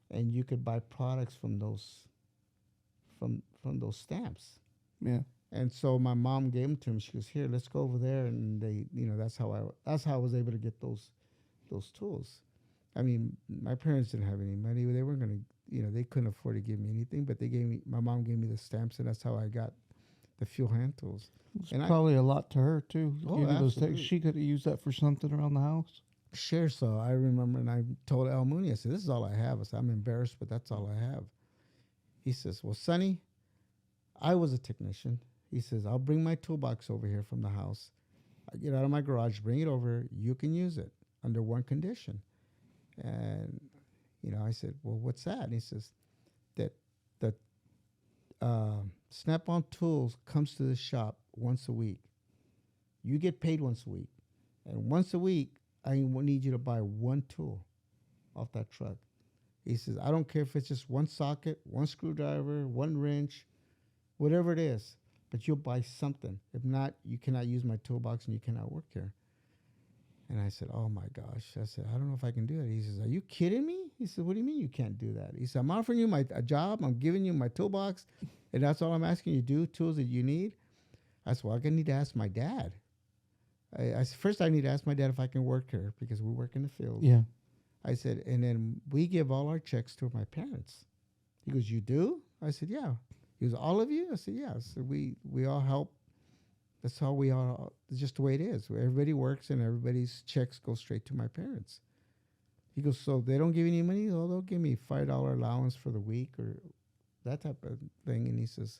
and you could buy products from those stamps. Yeah. And so my mom gave them to me. She goes, "Here, let's go over there," and that's how I was able to get those tools. I mean, my parents didn't have any money. They weren't gonna, they couldn't afford to give me anything. But my mom gave me the stamps, and that's how I got the fuel hand tools. It's And probably a lot to her too. Oh, Give you those absolutely. she could have used that for something around the house. share. So I remember, and I told Al Mooney, I said, "This is all I have." I said, "I'm embarrassed, but that's all I have." He says, "Well, Sonny, I was a technician." He says, "I'll bring my toolbox over here from the house. I get out of my garage, bring it over. You can use it under one condition." And I said, "Well, what's that?" And he says that the Snap-on Tools comes to the shop once a week. You get paid once a week, and once a week, I need you to buy one tool off that truck. He says, "I don't care if it's just one socket, one screwdriver, one wrench, whatever it is, but you'll buy something. If not, you cannot use my toolbox and you cannot work here." And I said, "Oh my gosh." I said, "I don't know if I can do it." He says, "Are you kidding me?" He said, "What do you mean you can't do that?" He said, "I'm offering you a job. I'm giving you my toolbox, and that's all I'm asking you to do, tools that you need." I said, "Well, I'm going to need to ask my dad." I said, "First, I need to ask my dad if I can work here because we work in the field." Yeah. I said, "And then we give all our checks to my parents." He goes, "You do?" I said, "Yeah." He goes, "All of you?" I said, "Yeah." So we all help. That's how we all, it's just the way it is. Everybody works and everybody's checks go straight to my parents. He goes, "So they don't give you any money?" "Oh, they'll give me $5 allowance for the week or that type of thing." And he says,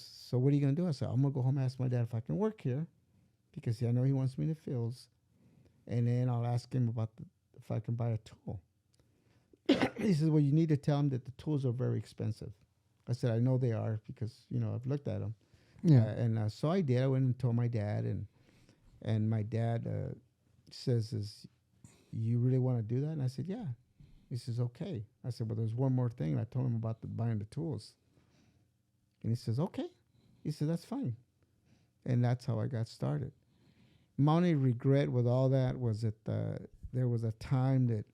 "So what are you going to do?" I said, "I'm going to go home and ask my dad if I can work here because I know he wants me in the fields. And then I'll ask him about if I can buy a tool." He says, "Well, you need to tell him that the tools are very expensive." I said, "I know they are because, I've looked at them." Yeah. And so I did. I went and told my dad, and my dad says, "You really want to do that?" And I said, "Yeah." He says, "Okay." I said, "Well, there's one more thing." And I told him about buying the tools. And he says, "Okay." He said, "That's fine." And that's how I got started. My only regret with all that was that there was a time that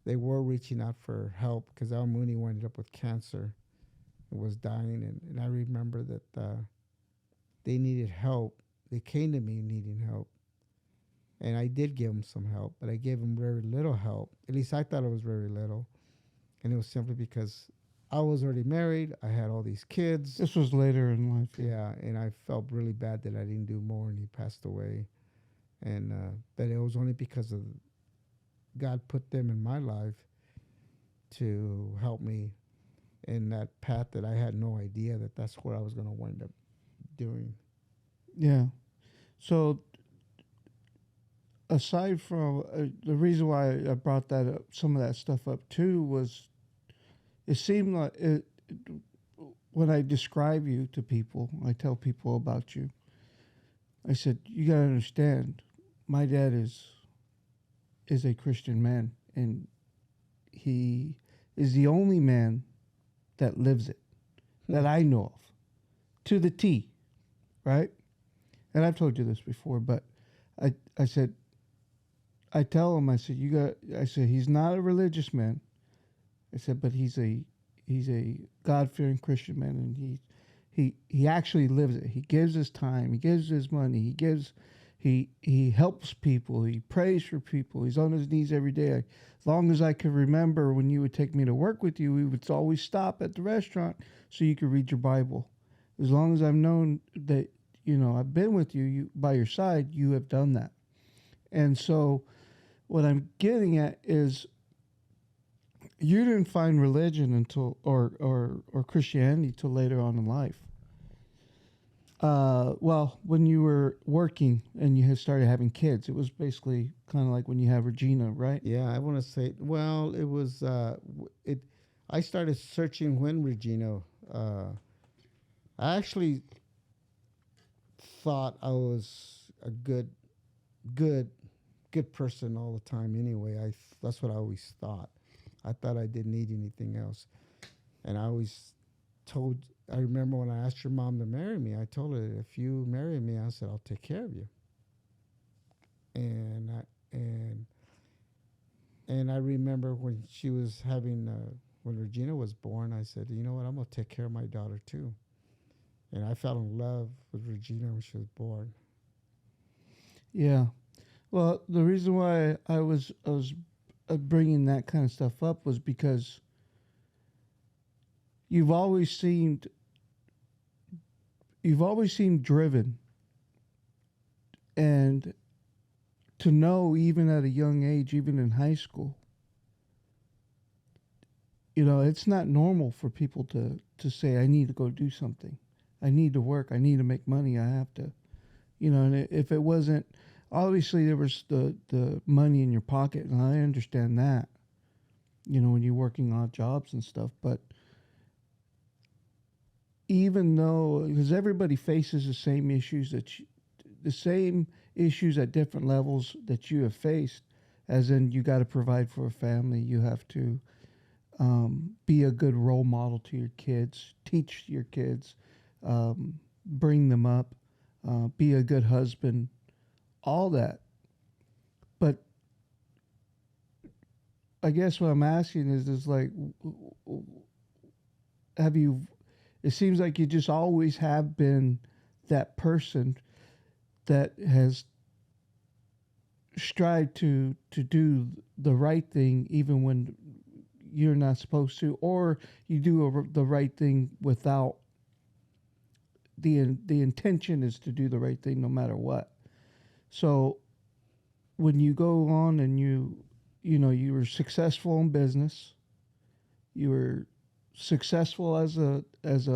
they were reaching out for help because Al Mooney ended up with cancer and was dying. And I remember that they needed help. They came to me needing help. And I did give them some help, but I gave them very little help. At least I thought it was very little. And it was simply because I was already married. I had all these kids. This was later in life. Yeah, and I felt really bad that I didn't do more, and he passed away. And but it was only because of God put them in my life to help me in that path that I had no idea that that's where I was going to wind up doing. Yeah. So aside from the reason why I brought that up, some of that stuff up too, was it seemed like when I describe you to people, I tell people about you. I said, "You gotta understand, my dad is a Christian man, and he is the only man that lives it that I know of, to the T, right?" And I've told you this before, but I said, I tell him, I said, he's not a religious man. I said, but he's a God-fearing Christian man, and he actually lives it. He gives his time, he gives his money, he helps people, he prays for people, he's on his knees every day. As long as I can remember, when you would take me to work with you, we would always stop at the restaurant so you could read your Bible. As long as I've known that, I've been with you, by your side, you have done that. And so what I'm getting at is you didn't find religion until or Christianity till later on in life. Well, when you were working and you had started having kids, it was basically kind of like when you have Regina, right? Yeah, I want to say, well, it was, I started searching when Regina, I actually thought I was a good person all the time anyway. That's what I always thought. I thought I didn't need anything else. And I remember when I asked your mom to marry me, I told her, "If you marry me," I said, "I'll take care of you." And I remember when she was when Regina was born, I said, "You know what, I'm going to take care of my daughter too." And I fell in love with Regina when she was born. Yeah. Well, the reason why I was bringing that kind of stuff up was because you've always seemed driven and to know, even at a young age, even in high school, it's not normal for people to say, I need to go do something. I need to work. I need to make money. I have to, and if it wasn't, obviously there was the money in your pocket, and I understand that, when you're working odd jobs and stuff. But even though, because everybody faces the same issues the same issues at different levels that you have faced, as in you got to provide for a family, you have to be a good role model to your kids, teach your kids, bring them up, be a good husband, all that. But I guess what I'm asking is like, have you? It seems like you just always have been that person that has strived to do the right thing, even when you're not supposed to, or you do the right thing without the intention is to do the right thing no matter what. So when you go on and you were successful in business, you were successful as a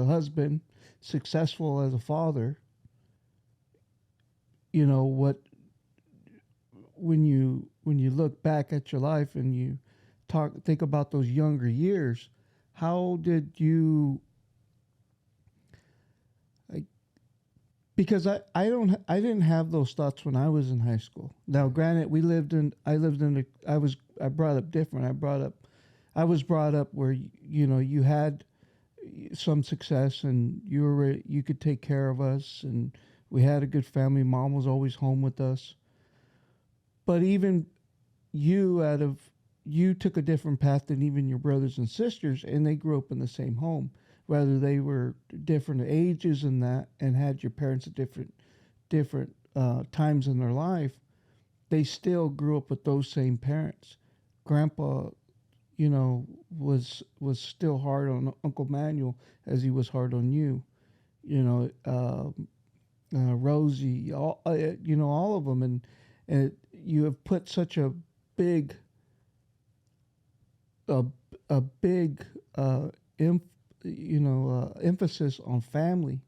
husband, successful as a father, what when you look back at your life and you think about those younger years, how did you, like, because I didn't have those thoughts when I was in high school. Now granted, I brought up different. I was brought up where you had some success and you could take care of us, and we had a good family. Mom was always home with us. But even you took a different path than even your brothers and sisters, and they grew up in the same home. Whether they were different ages and that, and had your parents at different times in their life, they still grew up with those same parents. Grandpa, was still hard on Uncle Manuel as he was hard on you. Rosie, all of them, and you have put such a big a, a big emphasis on family,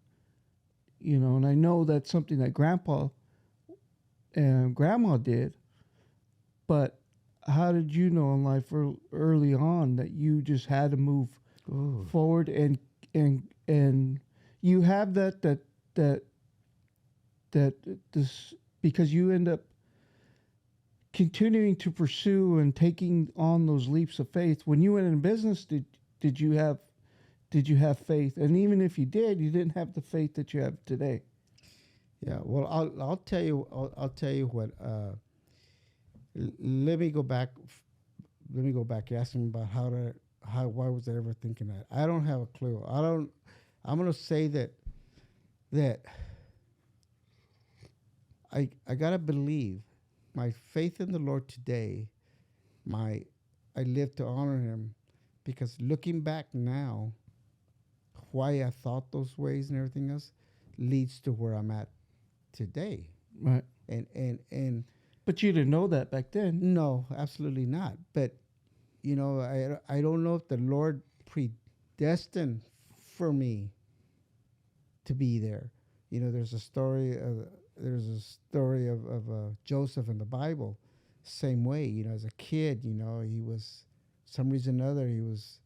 and I know that's something that Grandpa and Grandma did, but how did you know in life early on that you just had to move Ooh. forward, and you have that this, because you end up continuing to pursue and taking on those leaps of faith. When you went in business, did you have faith? And even if you did, you didn't have the faith that you have today. Yeah. Well, I'll tell you. I'll tell you what. Let me go back. Let me go back. You asked me about why was I ever thinking that? I don't have a clue. I'm gonna say that I gotta believe my faith in the Lord today. I live to honor Him, because looking back now, why I thought those ways and everything else leads to where I'm at today. Right. And But you didn't know that back then. no, absolutely not. But I don't know if the Lord predestined for me to be there. There's a story of Joseph in the Bible. Same way, as a kid, he was, some reason or other, he was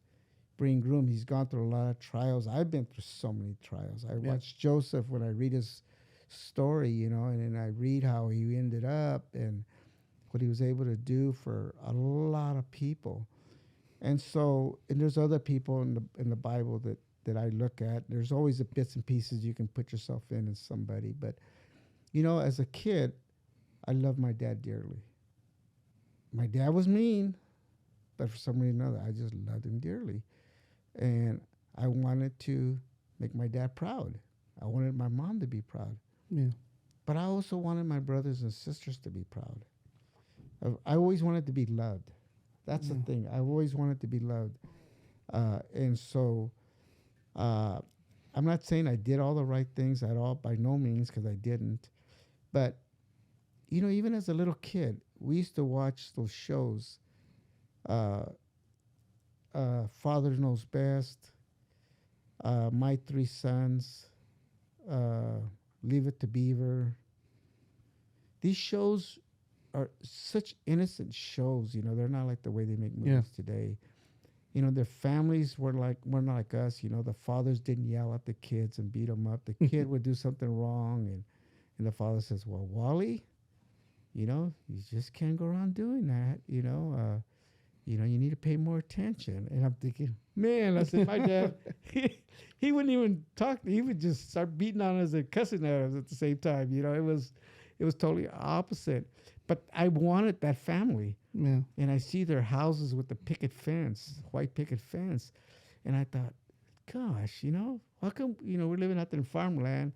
being groomed. He's gone through a lot of trials. I've been through so many trials. I watched Joseph when I read his story, and then I read how he ended up and what he was able to do for a lot of people. And so, and there's other people in the Bible that I look at. There's always the bits and pieces you can put yourself in as somebody. But, as a kid, I loved my dad dearly. My dad was mean, but for some reason or another, I just loved him dearly. And I wanted to make my dad proud. I wanted my mom to be proud. Yeah. But I also wanted my brothers and sisters to be proud. I always wanted to be loved. That's the thing. I always wanted to be loved. And so I'm not saying I did all the right things at all, by no means, because I didn't. But even as a little kid, we used to watch those shows. Uh, Father Knows Best, My Three Sons, uh, Leave It to Beaver. These shows are such innocent shows. They're not like the way they make movies Yeah. today. Their families were not like us. The fathers didn't yell at the kids and beat them up. The kid would do something wrong, and the father says, "Well, Wally, you just can't go around doing that. You need to pay more attention." And I'm thinking, man, I said, my dad, he wouldn't even talk. He would just start beating on us and cussing at us at the same time. It was totally opposite. But I wanted that family. Yeah. And I see their houses with the picket fence, white picket fence. And I thought, gosh, how come, we're living out there in farmland.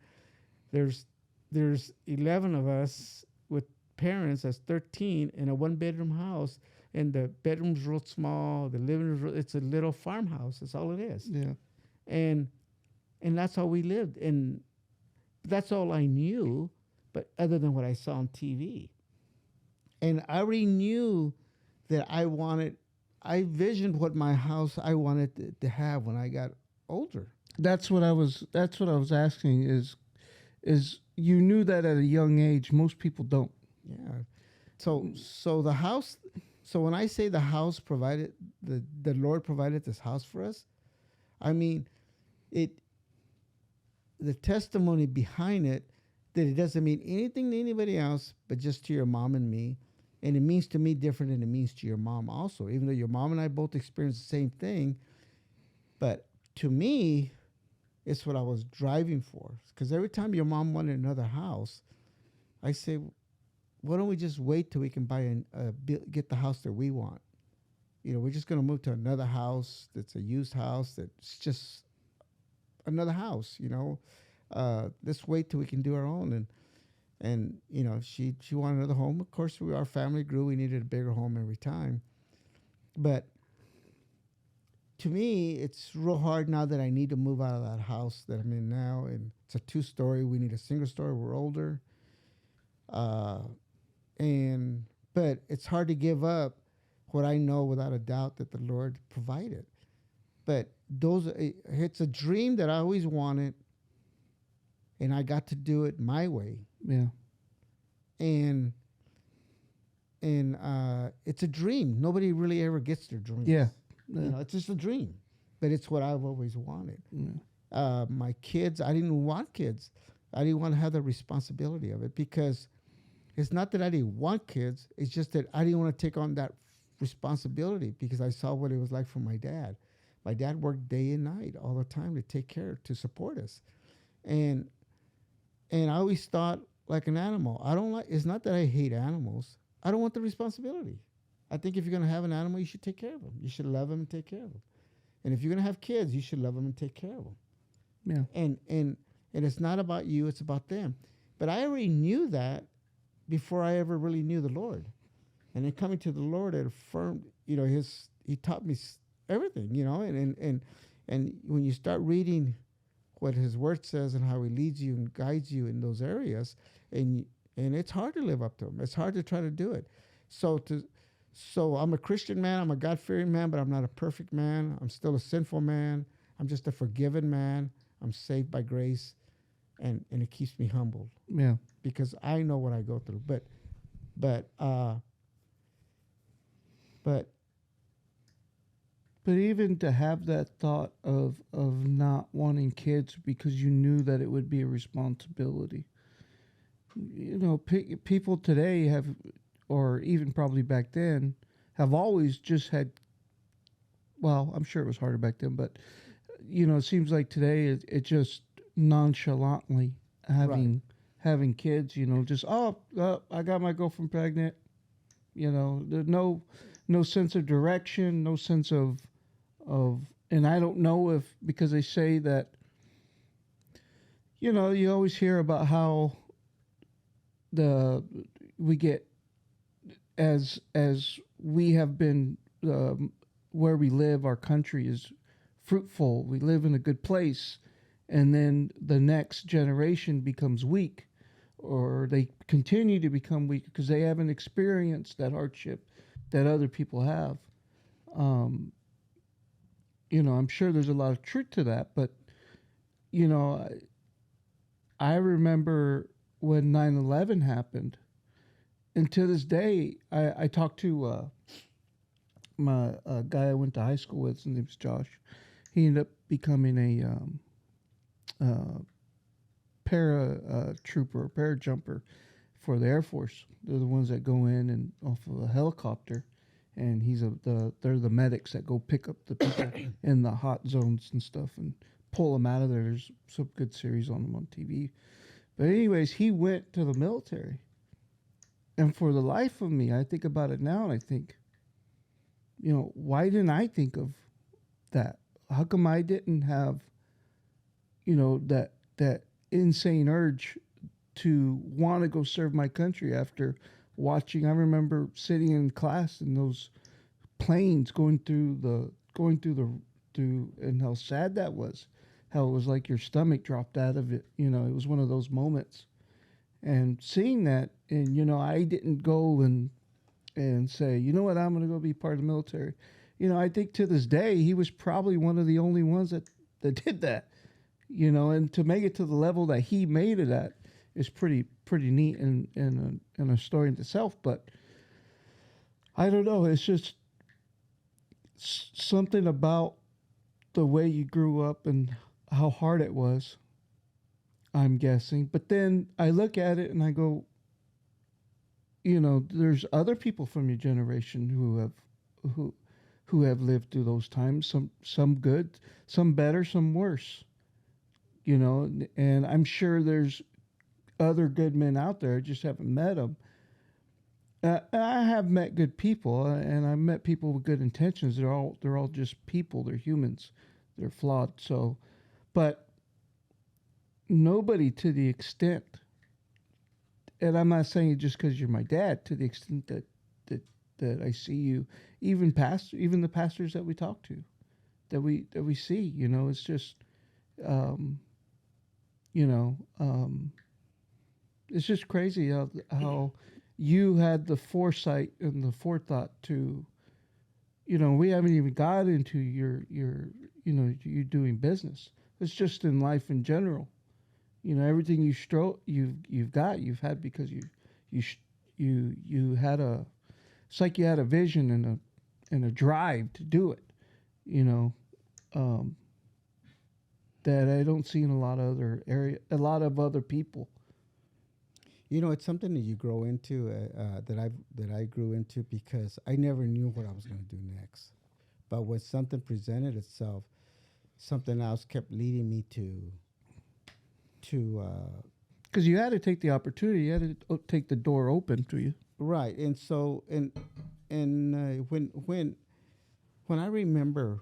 There's 11 of us with parents. That's 13 in a 1-bedroom house. And the bedroom's real small. The living room, it's a little farmhouse. That's all it is. Yeah. And that's how we lived. And that's all I knew, but other than what I saw on TV. And I already knew that I visioned what my house I wanted to have when I got older. That's what I was asking is you knew that at a young age. Most people don't. Yeah. So the house, so when I say the house provided, the Lord provided this house for us, I mean, the testimony behind it, that it doesn't mean anything to anybody else, but just to your mom and me. And it means to me different than it means to your mom also, even though your mom and I both experienced the same thing. But to me, it's what I was driving for. Because every time your mom wanted another house, I say, why don't we just wait till we can get the house that we want? We're just going to move to another house that's a used house that's just another house, let's wait till we can do our own. And she wanted another home. Of course, our family grew. We needed a bigger home every time. But to me, it's real hard now that I need to move out of that house that I'm in now. And it's a 2-story. We need a single story. We're older. But it's hard to give up what I know without a doubt that the Lord provided. But it's a dream that I always wanted, and I got to do it my way. Yeah. And it's a dream. Nobody really ever gets their dreams. Yeah. It's just a dream, but it's what I've always wanted. Yeah. My kids, I didn't want kids. I didn't want to have the responsibility of it, because it's not that I didn't want kids. It's just that I didn't want to take on that responsibility, because I saw what it was like for my dad. My dad worked day and night all the time to support us. And I always thought like an animal. It's not that I hate animals. I don't want the responsibility. I think if you're going to have an animal, you should take care of them. You should love them and take care of them. And if you're going to have kids, you should love them and take care of them. Yeah. And it's not about you, it's about them. But I already knew that before I ever really knew the Lord. And then coming to the Lord, it affirmed, he taught me everything, and when you start reading what his word says and how he leads you and guides you in those areas, and it's hard to live up to him. It's hard to try to do it. So I'm a Christian man, I'm a God-fearing man, but I'm not a perfect man. I'm still a sinful man. I'm just a forgiven man. I'm saved by grace, and it keeps me humbled. Yeah. Because I know what I go through. But even to have that thought of not wanting kids because you knew that it would be a responsibility. People today have, or even probably back then, have always just had, well, I'm sure it was harder back then, but, it seems like today it just nonchalantly having kids, just, I got my girlfriend pregnant. There's no sense of direction, no sense of, and I don't know if, because they say that, you always hear about how we get, as we have been, where we live, our country is fruitful, we live in a good place, and then the next generation becomes weak, or they continue to become weaker because they haven't experienced that hardship that other people have. Um, I'm sure there's a lot of truth to that, but you know, I remember when 9/11 happened, and to this day, I talked to my guy I went to high school with. His name's Josh. He ended up becoming a uh, para trooper, parajumper for the Air Force. They're the ones that go in and off of a helicopter, and they're the medics that go pick up the people in the hot zones and stuff and pull them out of there. There's some good series on them on TV. But anyways, he went to the military, and for the life of me, I think about it now, and I think, why didn't I think of that? How come I didn't have, that insane urge to want to go serve my country after watching? I remember sitting in class and those planes through, and how sad that was. How it was like your stomach dropped out of it. It was one of those moments. And seeing that, and I didn't go and say, you know what, I'm going to go be part of the military. I think to this day he was probably one of the only ones that did that. And to make it to the level that he made it at is pretty neat and a story in itself. But I don't know. It's just something about the way you grew up and how hard it was, I'm guessing. But then I look at it and I go, there's other people from your generation who have lived through those times. Some good, some better, some worse. And I'm sure there's other good men out there. I just haven't met them. I have met good people, and I've met people with good intentions. They're all just people. They're humans. They're flawed. So, but nobody to the extent, and I'm not saying it just because you're my dad, to the extent that I see you, even the pastors that we talk to, that we see. It's just, um, you know, um, it's just crazy how you had the foresight and the forethought to, we haven't even got into you doing business. It's just in life in general. Everything you've had because you had it's like you had a vision and a drive to do it. You know, um, that I don't see in a lot of other people. It's something that you grow into, that I grew into, because I never knew what I was going to do next. But when something presented itself, something else kept leading me to Because you had to take the opportunity, you had to take the door open to you. right. And so when I remember,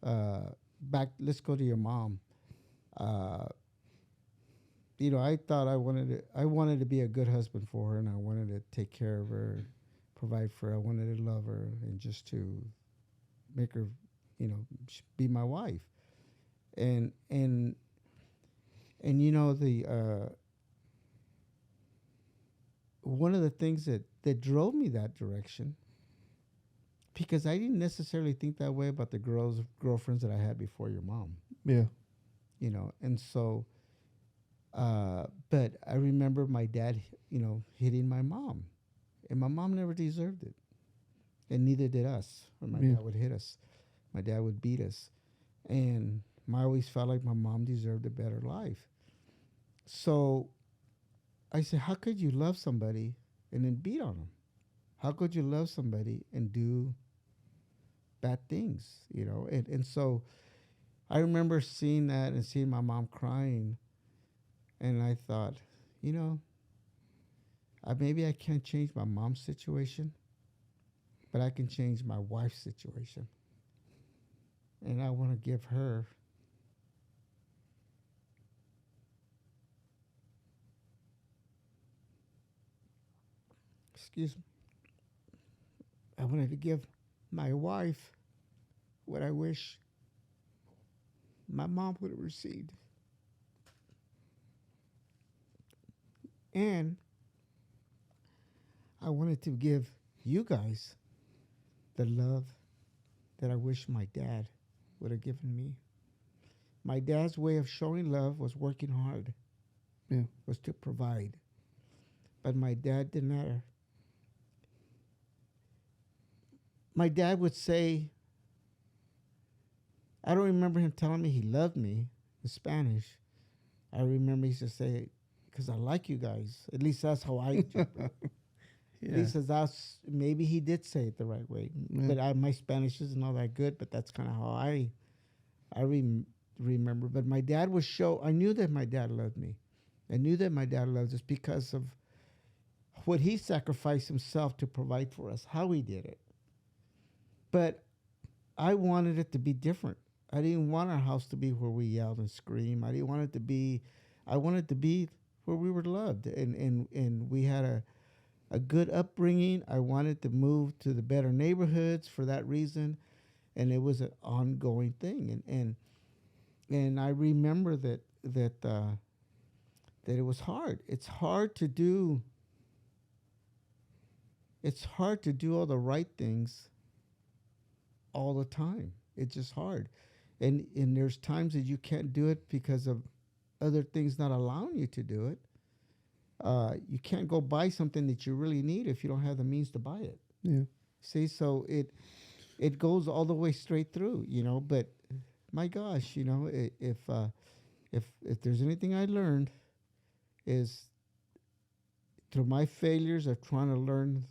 back, let's go to your mom. Uh, I thought I wanted to be a good husband for her, and I wanted to take care of her, provide for her. I wanted to love her, and just to make her, be my wife. And the one of the things that drove me that direction, because I didn't necessarily think that way about the girlfriends that I had before your mom. Yeah. And so, but I remember my dad, hitting my mom, and my mom never deserved it, and neither did us. When my Yeah. dad would hit us, my dad would beat us, and I always felt like my mom deserved a better life. So I said, how could you love somebody and then beat on them? How could you love somebody and do bad things? And so I remember seeing that and seeing my mom crying, and I thought, maybe I can't change my mom's situation, but I can change my wife's situation. And I want to give her, excuse me, I wanted to give my wife what I wish my mom would have received. And I wanted to give you guys the love that I wish my dad would have given me. My dad's way of showing love was working hard, Yeah. was to provide. But my dad did not. My dad would say, I don't remember him telling me he loved me in Spanish. I remember he used to say, because I like you guys. At least that's how I interpret it. At Yeah. least that's, maybe he did say it the right way. Yeah. But my Spanish isn't all that good, but that's kind of how I remember. But my dad would show, I knew that my dad loved me. I knew that my dad loved us because of what he sacrificed himself to provide for us, how he did it. But I wanted it to be different. I didn't want our house to be where we yelled and screamed. I didn't want it to be, I wanted to be where we were loved. And we had a good upbringing. I wanted to move to the better neighborhoods for that reason. And it was an ongoing thing. And I remember that it was hard. It's hard to do all the right things all the time. It's just hard. And there's times that you can't do it because of other things not allowing you to do it. You can't go buy something that you really need if you don't have the means to buy it. Yeah. See, so it goes all the way straight through, you know. But my gosh, you know, if there's anything I learned is through my failures of trying to learn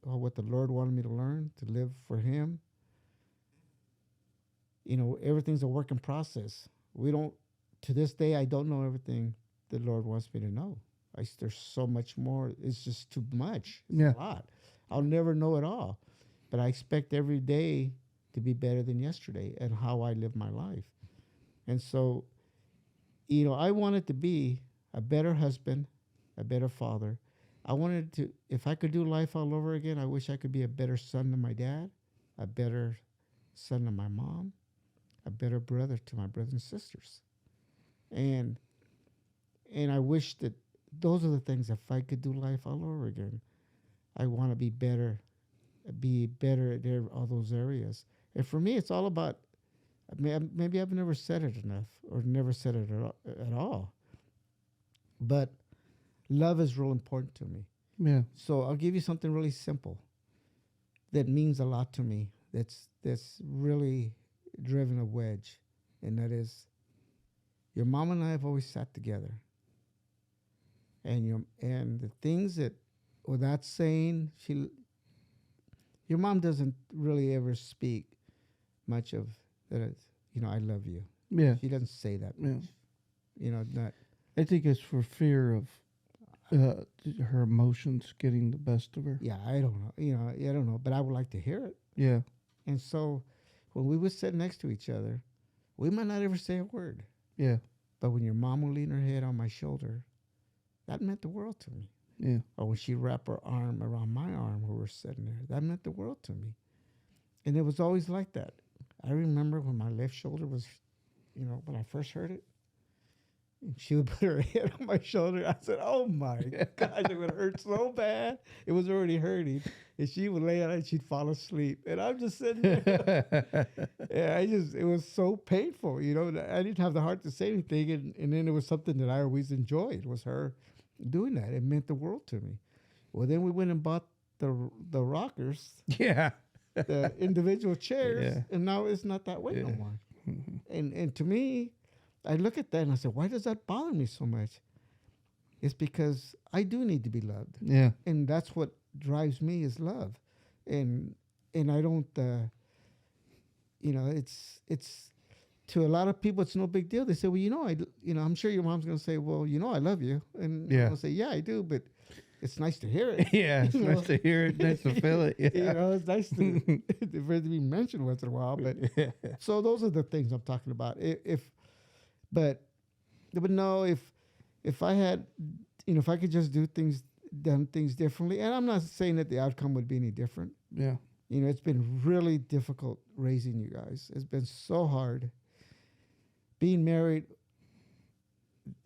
what the Lord wanted me to learn, to live for Him. You know, everything's a work in process. To this day, I don't know everything the Lord wants me to know. There's so much more. It's just too much. It's Yeah. a lot. I'll never know it all. But I expect every day to be better than yesterday and how I live my life. And so, you know, I wanted to be a better husband, a better father. I wanted to, if I could do life all over again, I wish I could be a better son to my dad, a better son to my mom, a better brother to my brothers and sisters. And I wish that those are the things, if I could do life all over again, I want to be better at all those areas. And for me, it's all about, maybe I've never said it enough or never said it at all. But love is real important to me. Yeah. So I'll give you something really simple that means a lot to me. That's really driven a wedge, and that is, your mom and I have always sat together. And the things that, without saying, your mom doesn't really ever speak much of that. You know, I love you. Yeah. She doesn't say that Yeah. much. You know, not. I think it's for fear of her emotions getting the best of her. Yeah, I don't know. You know, I don't know. But I would like to hear it. Yeah. And so, when we would sit next to each other, we might not ever say a word. Yeah. But when your mom would lean her head on my shoulder, that meant the world to me. Yeah. Or when she wrapped her arm around my arm when we were sitting there, that meant the world to me. And it was always like that. I remember when my left shoulder was, you know, when I first heard it, and she would put her head on my shoulder. I said, oh my gosh, it would hurt so bad. It was already hurting. And she would lay on it and she'd fall asleep. And I'm just sitting there. Yeah, it was so painful, you know. I didn't have the heart to say anything. And then it was something that I always enjoyed, was her doing that. It meant the world to me. Well, then we went and bought the rockers, Yeah. the individual chairs, Yeah. and now it's not that way no Yeah. more. And to me, I look at that and I said, why does that bother me so much? It's because I do need to be loved. Yeah. And that's what drives me, is love. And I don't, you know, it's to a lot of people, it's no big deal. They say, well, you know, I'm sure your mom's going to say, well, you know, I love you. And Yeah. I'll say, yeah, I do, but it's nice to hear it. Yeah. It's You know? nice to hear it. Nice to feel it. Yeah. You know, it's nice to for it to be mentioned once in a while. But so those are the things I'm talking about. But no, if I had, you know, if I could just done things differently, and I'm not saying that the outcome would be any different. Yeah. You know, it's been really difficult raising you guys. It's been so hard. Being married,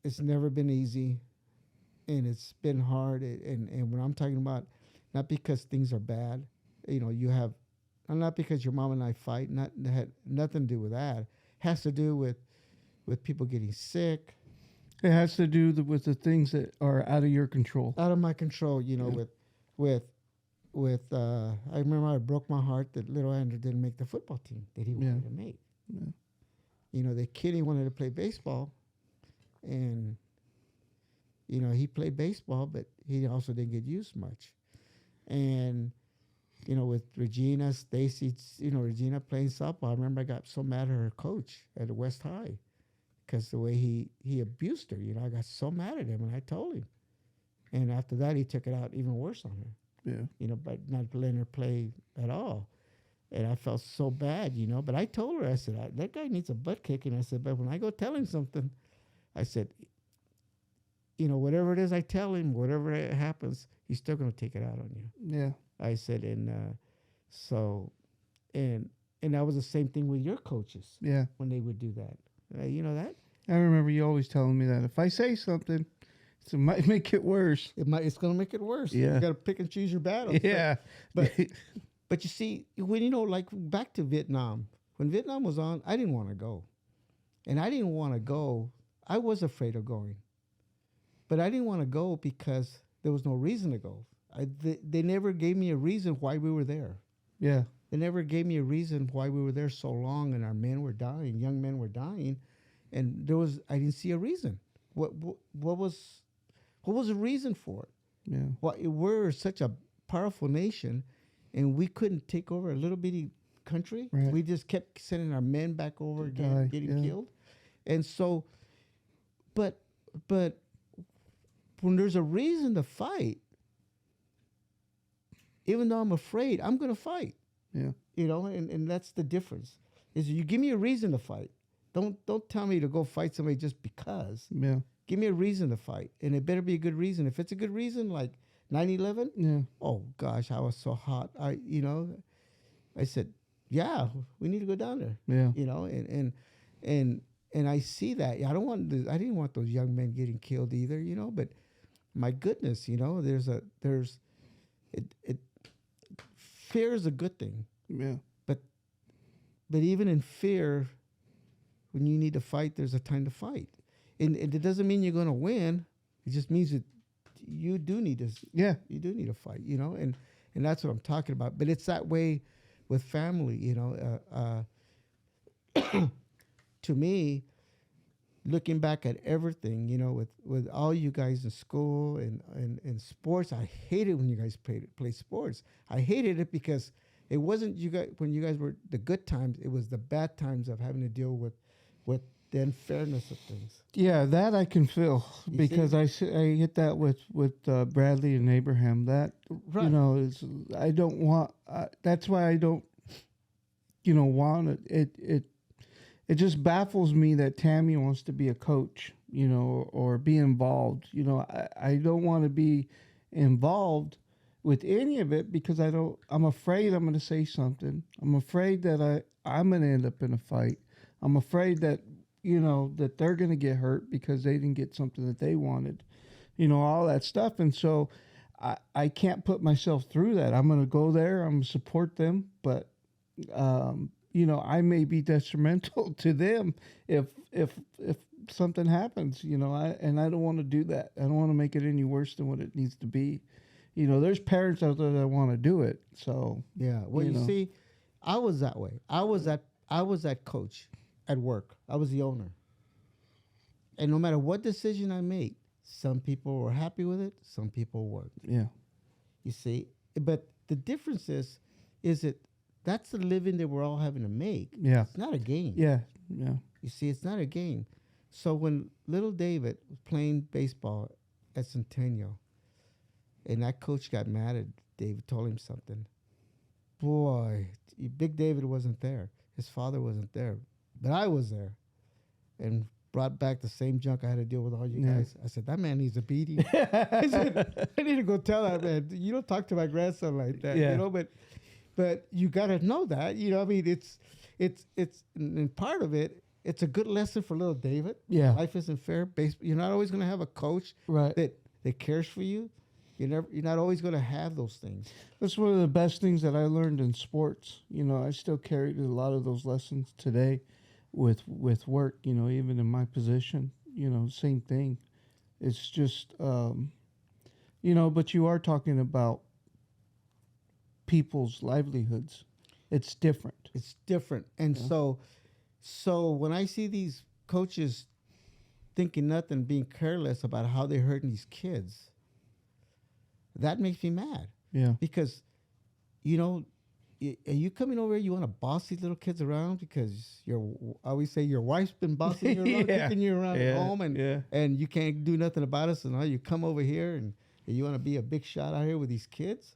it's never been easy. and it's been hard. And when I'm talking about, not because things are bad, you have, and not because your mom and I fight. Not had nothing to do with that. Has to do with people getting sick, It has to do with the things that are out of your control. out of my control. Yeah. With I remember I broke my heart that little Andrew didn't make the football team that he wanted to make. Yeah. The kid, he wanted to play baseball, and he played baseball, but he also didn't get used much. And with Regina, Stacy, Regina playing softball. I remember I got so mad at her coach at West High because the way he abused her. I got so mad at him, and I told him. And after that, he took it out even worse on her. Yeah. By not letting her play at all. And I felt so bad, But I told her, I said, that guy needs a butt kicking. I said, but when I go tell him something, I said, whatever it is I tell him, whatever it happens, he's still going to take it out on you. Yeah. I said, and that was the same thing with your coaches Yeah. when they would do that. You know that? I remember you always telling me that if I say something, it might make it worse. It's going to make it worse. Yeah. You got to pick and choose your battles. Yeah. But you see, when like back to Vietnam, when Vietnam was on, I didn't want to go. And I didn't want to go. I was afraid of going. But I didn't want to go because there was no reason to go. They never gave me a reason why we were there. Yeah. They never gave me a reason why we were there so long and our men were dying, young men were dying, and I didn't see a reason. What was the reason for it? Yeah. We're such a powerful nation, and we couldn't take over a little bitty country. Right. We just kept sending our men back over again, getting killed. And so, but when there's a reason to fight, even though I'm afraid, I'm going to fight. Yeah. And that's the difference. Is you give me a reason to fight. Don't tell me to go fight somebody just because. Yeah. Give me a reason to fight, and it better be a good reason. If it's a good reason, like 9/11, Yeah. oh gosh, I was so hot. I said, yeah, we need to go down there. Yeah. And I see that. I didn't want those young men getting killed either. But my goodness, fear is a good thing. Yeah. But even in fear, when you need to fight, there's a time to fight. And it doesn't mean you're going to win. It just means that you do need to. Yeah. You do need to fight. And that's what I'm talking about. But it's that way with family. To me, looking back at everything, with all you guys in school and sports, I hated when you guys play sports. I hated it because it wasn't you guys when you guys were the good times. It was the bad times of having to deal with the unfairness of things. Yeah, that I can feel because I hit that with Bradley and Abraham. That Right. is I don't want. That's why I don't. Want it. It just baffles me that Tammy wants to be a coach. Or be involved. I don't want to be involved with any of it because I'm afraid I'm going to say something. I'm afraid that I'm going to end up in a fight. I'm afraid that that they're going to get hurt because they didn't get something that they wanted, all that stuff. And so I can't put myself through that. I'm going to go there. I'm going to support them. But, I may be detrimental to them if something happens, and I don't want to do that. I don't want to make it any worse than what it needs to be. There's parents out there that want to do it. So, yeah. Well, you see, I was that way. I was that coach at work. I was the owner. And no matter what decision I made, some people were happy with it, some people weren't. Yeah. You see? But the difference is that's the living that we're all having to make. Yeah. It's not a game. Yeah. Yeah. You see, it's not a game. So when little David was playing baseball at Centennial, and that coach got mad at David, told him something, boy, Big David wasn't there. His father wasn't there. But I was there and brought back the same junk I had to deal with all you guys. I said, that man needs a beating. I said, I need to go tell that man, you don't talk to my grandson like that, but you got to know that, it's and part of it, it's a good lesson for little David. Yeah. Life isn't fair. You're not always going to have a coach Right. that cares for you, you're not always going to have those things. That's one of the best things that I learned in sports. You know, I still carry a lot of those lessons today with work, you know, even in my position, you know, same thing. It's just, you know, but you are talking about people's livelihoods. It's different. It's different. And Yeah. so when I see these coaches thinking nothing, being careless about how they're hurting these kids, that makes me mad. Yeah. Because, you know, are you coming over here? You want to boss these little kids around because I always say your wife's been bossing you around, Yeah. kicking you around at Yeah, home, and yeah. and you can't do nothing about it. So now you come over here and you want to be a big shot out here with these kids,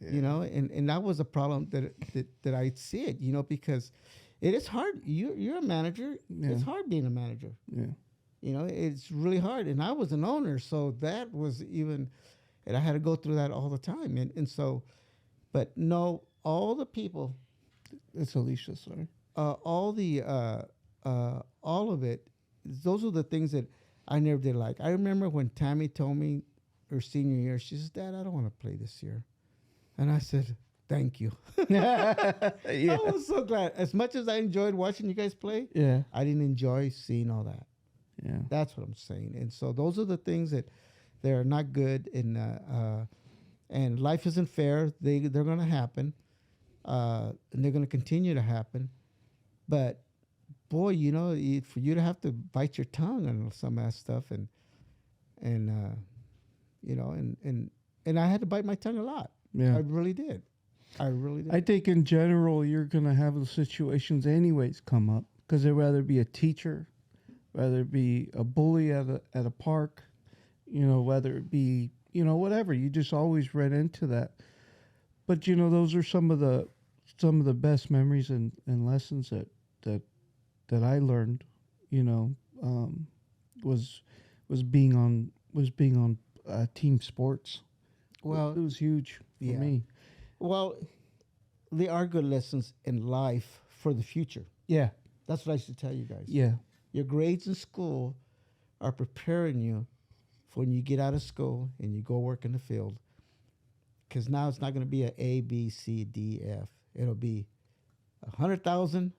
you know. And that was a problem that I see it, you know, because it is hard. You're a manager. Yeah. It's hard being a manager. Yeah. You know, it's really hard. And I was an owner, so that was even, and I had to go through that all the time. And so, but no, all the people, It's Alicia, sorry. all of it, those are the things that I never did like. I remember when Tammy told me her senior year, she says, "Dad, I don't want to play this year." And I said, "Thank you." Yeah. I was so glad. As much as I enjoyed watching you guys play, Yeah. I didn't enjoy seeing all that. Yeah. That's what I'm saying. And so those are the things that they're not good. And life isn't fair. They're going to happen. And they're going to continue to happen. But boy, you know, for you to have to bite your tongue on some of that stuff, and you know, and I had to bite my tongue a lot. Yeah. I really did. I really did. I think in general, you're going to have the situations anyways come up because they'd rather be a teacher, whether it be a bully at a park, you know, whether it be, you know, whatever. You just always run into that. But, you know, those are some of the best memories and lessons that I learned, you know, was being on team sports. Well, it was huge for yeah. me. Well, they are good lessons in life for the future. Yeah. That's what I should tell you guys. Yeah. Your grades in school are preparing you for when you get out of school and you go work in the field. Because now it's not going to be A, B, C, D, F. It'll be 100,000.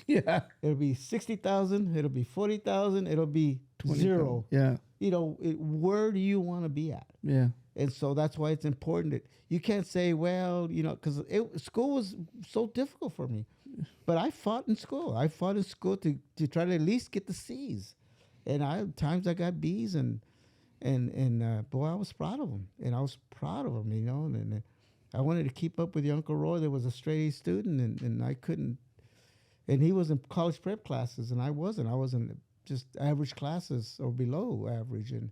Yeah. It'll be 60,000. It'll be 40,000. It'll be 20,000. zero. Yeah. You know, where do you want to be at? Yeah. And so that's why it's important that you can't say, well, you know, because school was so difficult for me. But I fought in school. I fought in school to try to at least get the C's. And times I got B's, and boy, I was proud of them. And I was proud of them, you know. And I wanted to keep up with your Uncle Roy that was a straight A student, and I couldn't. And he was in college prep classes, and I wasn't. I was in just average classes or below average. And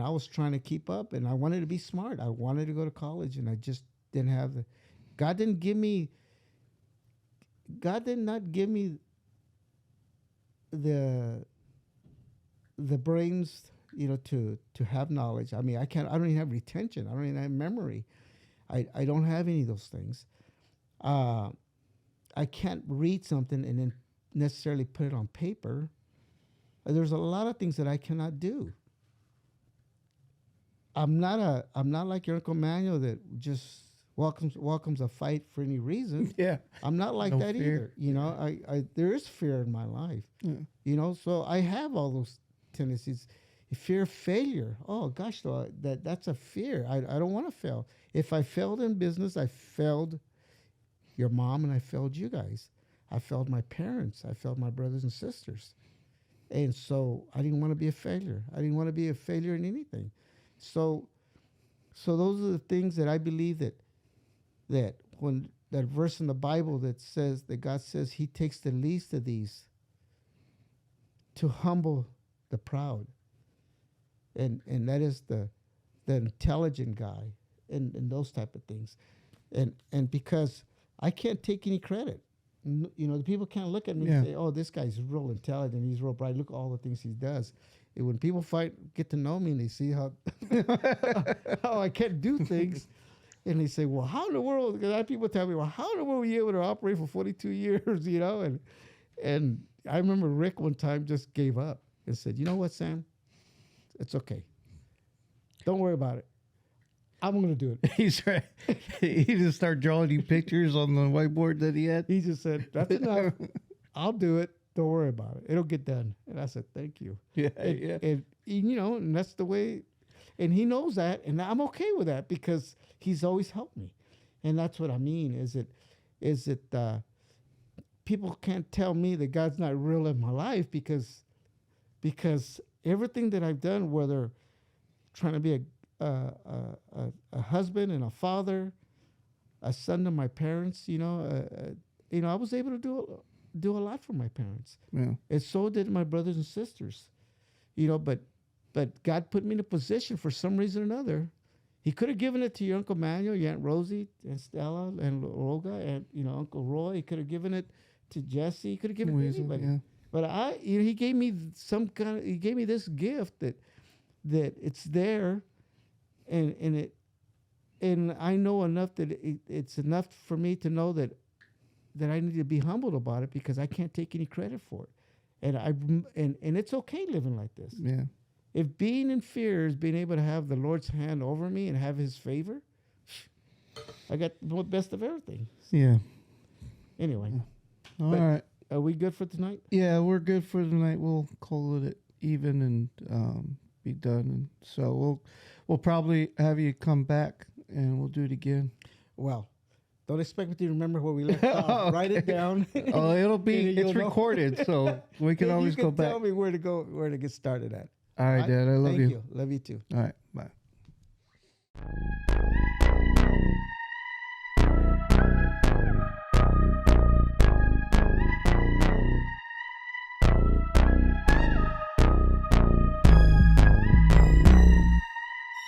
I was trying to keep up, and I wanted to be smart. I wanted to go to college, and I just didn't have the. God did not give me the brains, you know, to have knowledge. I mean, I don't even have retention. I don't even have memory. I don't have any of those things. I can't read something and then necessarily put it on paper. There's a lot of things that I cannot do. I'm not like your Uncle Manuel that just welcomes a fight for any reason. Yeah. I'm not like No that fear. either. You know, I there is fear in my life. Yeah. You know, so I have all those tendencies. Fear of failure. Oh gosh, though, that's a fear. I don't want to fail. If I failed in business, I failed your mom and I failed you guys. I failed my parents. I failed my brothers and sisters. And so I didn't want to be a failure. I didn't want to be a failure in anything. So those are the things that I believe that when that verse in the Bible that says that God says he takes the least of these to humble the proud. And that is the intelligent guy and those type of things. And because I can't take any credit. You know, the people can't look at me and say, oh, this guy's real intelligent, he's real bright, look at all the things he does. And when people get to know me and they see how how I can't do things, and they say, well, how in the world, because I have people tell me, well, how in the world were you able to operate for 42 years, you know? And I remember Rick one time just gave up and said, you know what, Sam? It's okay. Don't worry about it. I'm going to do it. He's right. He just started drawing you pictures on the whiteboard that he had. He just said, that's enough. I'll do it. Don't worry about it. It'll get done. And I said, thank you. Yeah, And, yeah. and you know, and that's the way, and he knows that, and I'm okay with that because he's always helped me. And that's what I mean, is it people can't tell me that God's not real in my life because everything that I've done, whether trying to be a husband and a father, a son to my parents, I was able to do a lot for my parents, Yeah. and so did my brothers and sisters, but God put me in a position for some reason or another. He could have given it to your Uncle Manuel, your Aunt Rosie, and Stella, and Olga, and Uncle Roy. He could have given it to Jesse. He could have given it to Weasel, anybody. yeah. But he gave me he gave me this gift that it's there, and I know enough that it's enough for me to know that I need to be humbled about it because I can't take any credit for it, and it's okay living like this. Yeah. If being in fear is being able to have the Lord's hand over me and have His favor, I got the best of everything. Yeah. Anyway, All But- right. are we good for tonight? Yeah, we're good for tonight. We'll call it even and be done. And so we'll probably have you come back and we'll do it again. Well, don't expect me to remember where we left off. Write it down. Oh, it'll be And you'll it's know. recorded, so we can And always you go can back. tell me where to get started at. All right, Dad. I love Thank you. you. Love you too. All right, bye.